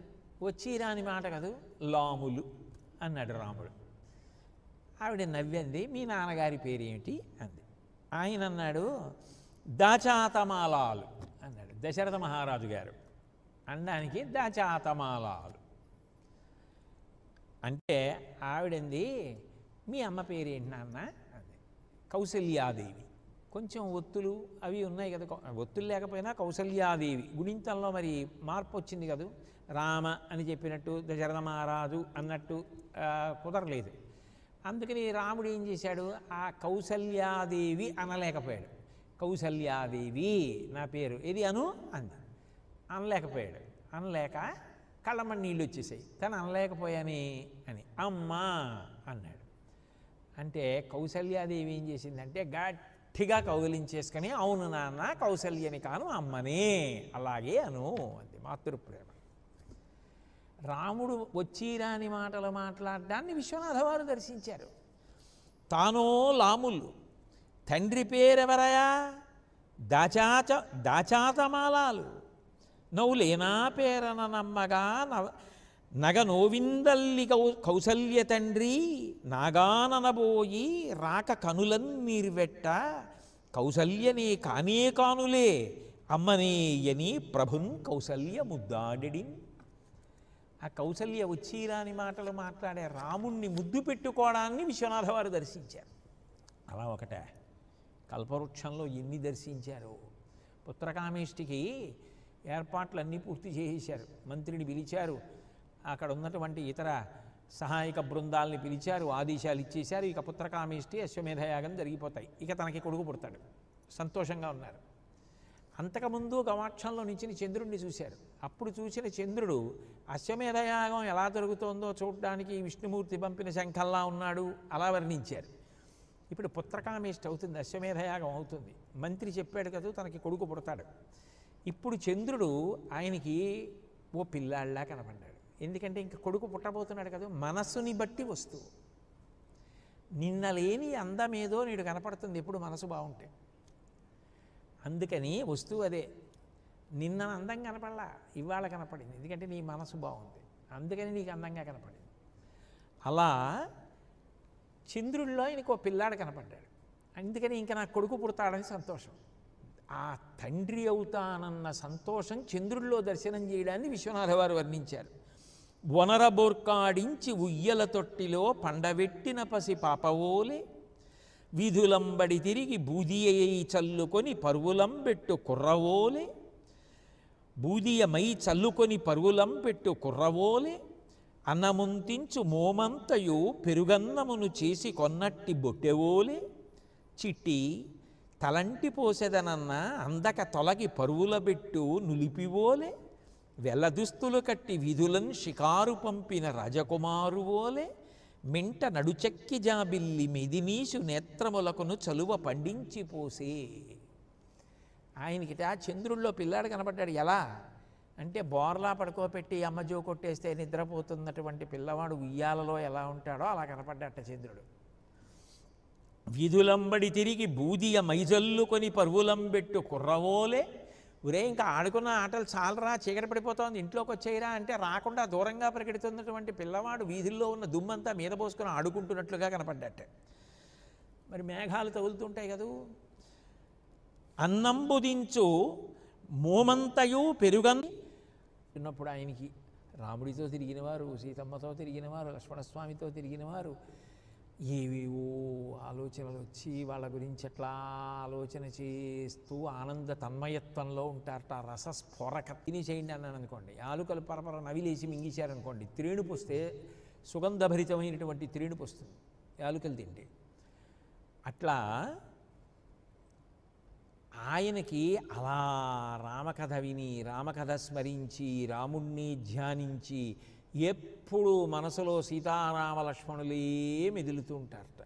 S1: వచ్చి రాని మాట కదూ, లాములు అన్నాడు రాముడు. ఆవిడ నవ్వింది, మీ నాన్నగారి పేరేమిటి అంది. ఆయన అన్నాడు దాచాతమాలాలు అన్నాడు. దశరథ మహారాజు గారు అనడానికి దాచాతమాలాలు అంటే ఆవిడంది మీ అమ్మ పేరేంటి నాన్న అంది. కౌసల్యాదేవి. కొంచెం ఒత్తులు అవి ఉన్నాయి కదా, ఒత్తులు లేకపోయినా కౌసల్యాదేవి గుణింతంలో మరి మార్పు వచ్చింది కదా. రామ అని చెప్పినట్టు దశరథ మహారాజు అన్నట్టు కుదరలేదు. అందుకని రాముడు ఏం చేశాడు, ఆ కౌసల్యాదేవి అనలేకపోయాడు. కౌసల్యాదేవి నా పేరు ఇది అను అంది. అనలేకపోయాడు. అనలేక కళ్ళమ్మని నీళ్ళు వచ్చేసాయి. తను అనలేకపోయాని అని అమ్మా అన్నాడు. అంటే కౌసల్యాదేవి ఏం చేసిందంటే గట్టిగా కౌగిలించేసుకొని అవును నాన్న కౌసల్యని కాను అమ్మనే అలాగే అను అంది. మాతృప్రేమ. రాముడు వచ్చి రాని మాటలు మాట్లాడడాన్ని విశ్వనాథ వారు దర్శించారు. తానో లాములు, తండ్రి పేరెవరయా దాచాతమాలాలు, నవ్వులేనా పేరన నమ్మగా నగ నోవిందల్లి కౌసల్య తండ్రి నాగాననబోయి రాక కనులన్నీర్వెట్ట కౌసల్యనే కానే కానులే అమ్మనేయని ప్రభున్ కౌసల్య ముద్దాడెడి. ఆ కౌసల్య వచ్చిరాని మాటలు మాట్లాడే రాముణ్ణి ముద్దు పెట్టుకోవడాన్ని విశ్వనాథ వారు దర్శించారు. అలా ఒకటే కల్పవృక్షంలో ఎన్ని దర్శించారు. పుత్రకామేష్టికి ఏర్పాట్లన్నీ పూర్తి చేసేశారు. మంత్రిని పిలిచారు, అక్కడ ఉన్నటువంటి ఇతర సహాయక బృందాలని పిలిచారు, ఆదేశాలు ఇచ్చేశారు. ఇక పుత్రకామేష్టి అశ్వమేధయాగం జరిగిపోతాయి. ఇక తనకి కొడుకు పుడతాడు. సంతోషంగా ఉన్నారు. అంతకుముందు గవాక్షంలో నుంచి చంద్రుడిని చూశారు. అప్పుడు చూసిన చంద్రుడు అశ్వమేధయాగం ఎలా జరుగుతోందో చూడడానికి విష్ణుమూర్తి పంపిన శంఖంలా ఉన్నాడు అలా వర్ణించారు. ఇప్పుడు పుత్రకామేష్టి అవుతుంది, అశ్వమేధయాగం అవుతుంది. మంత్రి చెప్పాడు కదా తనకి కొడుకు పుడతాడు. ఇప్పుడు చంద్రుడు ఆయనకి ఓ పిల్లాళ్ళలా కనపడ్డాడు. ఎందుకంటే ఇంక కొడుకు పుట్టబోతున్నాడు కదా. మనస్సుని బట్టి వస్తువు. నిన్న లేని అందమేదో నీడు కనపడుతుంది ఎప్పుడు మనసు బాగుంటే. అందుకని వస్తువు అదే. నిన్న అందం కనపడలా, ఇవాళ కనపడింది. ఎందుకంటే నీ మనసు బాగుంది, అందుకని నీకు అందంగా కనపడింది. అలా చంద్రుడిలో ఆయనకు ఓ పిల్లాడు కనపడ్డాడు. అందుకని ఇంకా నా కొడుకు పుడతాడని సంతోషం. ఆ తండ్రి అవుతానన్న సంతోషం చంద్రుడిలో దర్శనం చేయడాన్ని విశ్వనాథ వారు వర్ణించారు. వనరబోర్కాడించి ఉయ్యల తొట్టిలో పండవెట్టిన పసి పాపవోలే వీధులంబడి తిరిగి బూదియై చల్లుకొని పరువులంబెట్టు కుర్రవోలే బూదియమై చల్లుకొని పరువులంబెట్టు కుర్రవోలే అన్నముంతించు మోమంతయు పెరుగన్నమును చేసి కొన్నట్టి బొట్టెవోలే చిట్టి తలంటి పోసెదనన్న అందక తొలగి పరువుల బెట్టు నులిపివోలే వెల్లదుస్తులు కట్టి విధులన్ షికారు పంపిన రాజకుమారువోలే మింట నడుచెక్కి జాబిల్లి మిదినీసు నేత్రములకును చలువ పండించి పోసే. ఆయనకిట చంద్రుల్లో పిల్లాడు కనపడ్డాడు. ఎలా అంటే బోర్లా పడుకోబెట్టి అమ్మజో కొట్టేస్తే నిద్రపోతున్నటువంటి పిల్లవాడు ఉయ్యాలలో ఎలా ఉంటాడో అలా కనపడ్డట చంద్రుడు. విధులంబడి తిరిగి బూదియ మైజల్లుకొని పరువులంబెట్టు కుర్రవోలే. ఒరే ఇంకా ఆడుకున్న ఆటలు చాలరా, చీకటి పడిపోతోంది, ఇంట్లోకి వచ్చేయరా అంటే రాకుండా దూరంగా పరిగెడుతున్నటువంటి పిల్లవాడు వీధుల్లో ఉన్న దుమ్మంతా మీద పోసుకొని ఆడుకుంటున్నట్లుగా కనపడ్డట. మరి మేఘాలు తగులుతుంటాయి కదూ. అన్నంబుదించు మోమంతయు పెరుగన్ ఉన్నప్పుడు ఆయనకి రాముడితో తిరిగినవారు, సీతమ్మతో తిరిగినవారు, లక్ష్మణస్వామితో తిరిగినవారు, ఏవేవో ఆలోచనలు వచ్చి వాళ్ళ గురించి ఎట్లా ఆలోచన చేస్తూ ఆనంద తన్మయత్వంలో ఉంటారట. రసస్ఫోరక తిని చేయండి అన్నాను అనుకోండి, ఆలుకలు పరపర నవిలేసి మింగేశారనుకోండి, త్రేణుపు వస్తే సుగంధభరితమైనటువంటి త్రేణుపు వస్తుంది ఆలుకలు తింటే. అట్లా ఆయనకి అలా రామకథ విని, రామకథ స్మరించి, రాముణ్ణి ధ్యానించి ఎప్పుడు మనసులో సీతారామ లక్ష్మణులే మెదులుతూ ఉంటారట.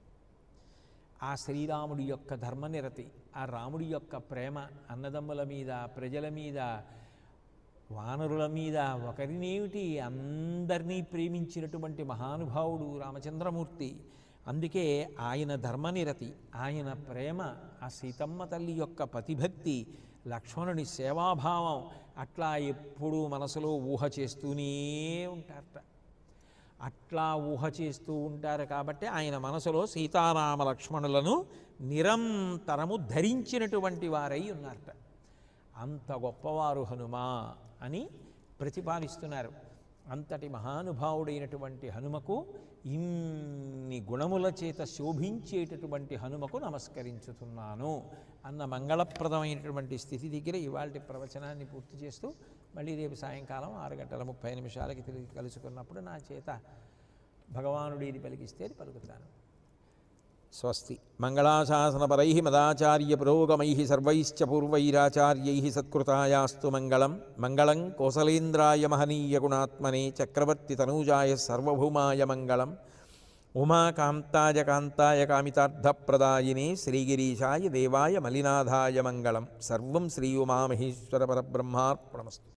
S1: ఆ శ్రీరాముడి యొక్క ధర్మనిరతి, ఆ రాముడి యొక్క ప్రేమ అన్నదమ్ముల మీద, ప్రజల మీద, వానరుల మీద, ఒకరినేమిటి అందరినీ ప్రేమించినటువంటి మహానుభావుడు రామచంద్రమూర్తి. అందుకే ఆయన ధర్మనిరతి, ఆయన ప్రేమ, ఆ సీతమ్మ తల్లి యొక్క పతిభక్తి, లక్ష్మణుని సేవాభావం అట్లా ఎప్పుడూ మనసులో ఊహ చేస్తూనే ఉంటారట. అట్లా ఊహ చేస్తూ ఉంటారు కాబట్టి ఆయన మనసులో సీతారామ లక్ష్మణులను నిరంతరము ధరించినటువంటి వారై ఉన్నారట. అంత గొప్పవారు హనుమ అని ప్రతిపాదిస్తున్నారు. అంతటి మహానుభావుడైనటువంటి హనుమకు, ఇన్ని గుణముల చేత శోభించేటటువంటి హనుమకు నమస్కరించుతున్నాను అన్న మంగళప్రదమైనటువంటి స్థితి దగ్గర ఇవాళ ప్రవచనాన్ని పూర్తి చేస్తూ మళ్ళీ రేపు సాయంకాలం 6:30 తిరిగి కలుసుకున్నప్పుడు నా చేత భగవానుడు ఇది పలికిస్తే అది పలుకుతాను. స్వస్తి. మంగళాశాసనపరై మదాచార్య పురోగమై సర్వైశ్చ పూర్వైరాచార్యై సత్కృతాయాస్తు మంగళం. మంగళం కోసలేంద్రాయ మహనీయ గుణాత్మనే చక్రవర్తి తనూజాయ సర్వభౌమాయ మంగళం. ఉమాకాంతాయ కాంతాయ కామితార్థప్రదాయినే శ్రీగిరీశాయ దేవాయ మలినాథాయ మంగళం. సర్వం శ్రీ ఉమామహేశ్వర పరబ్రహ్మార్పణమస్తు.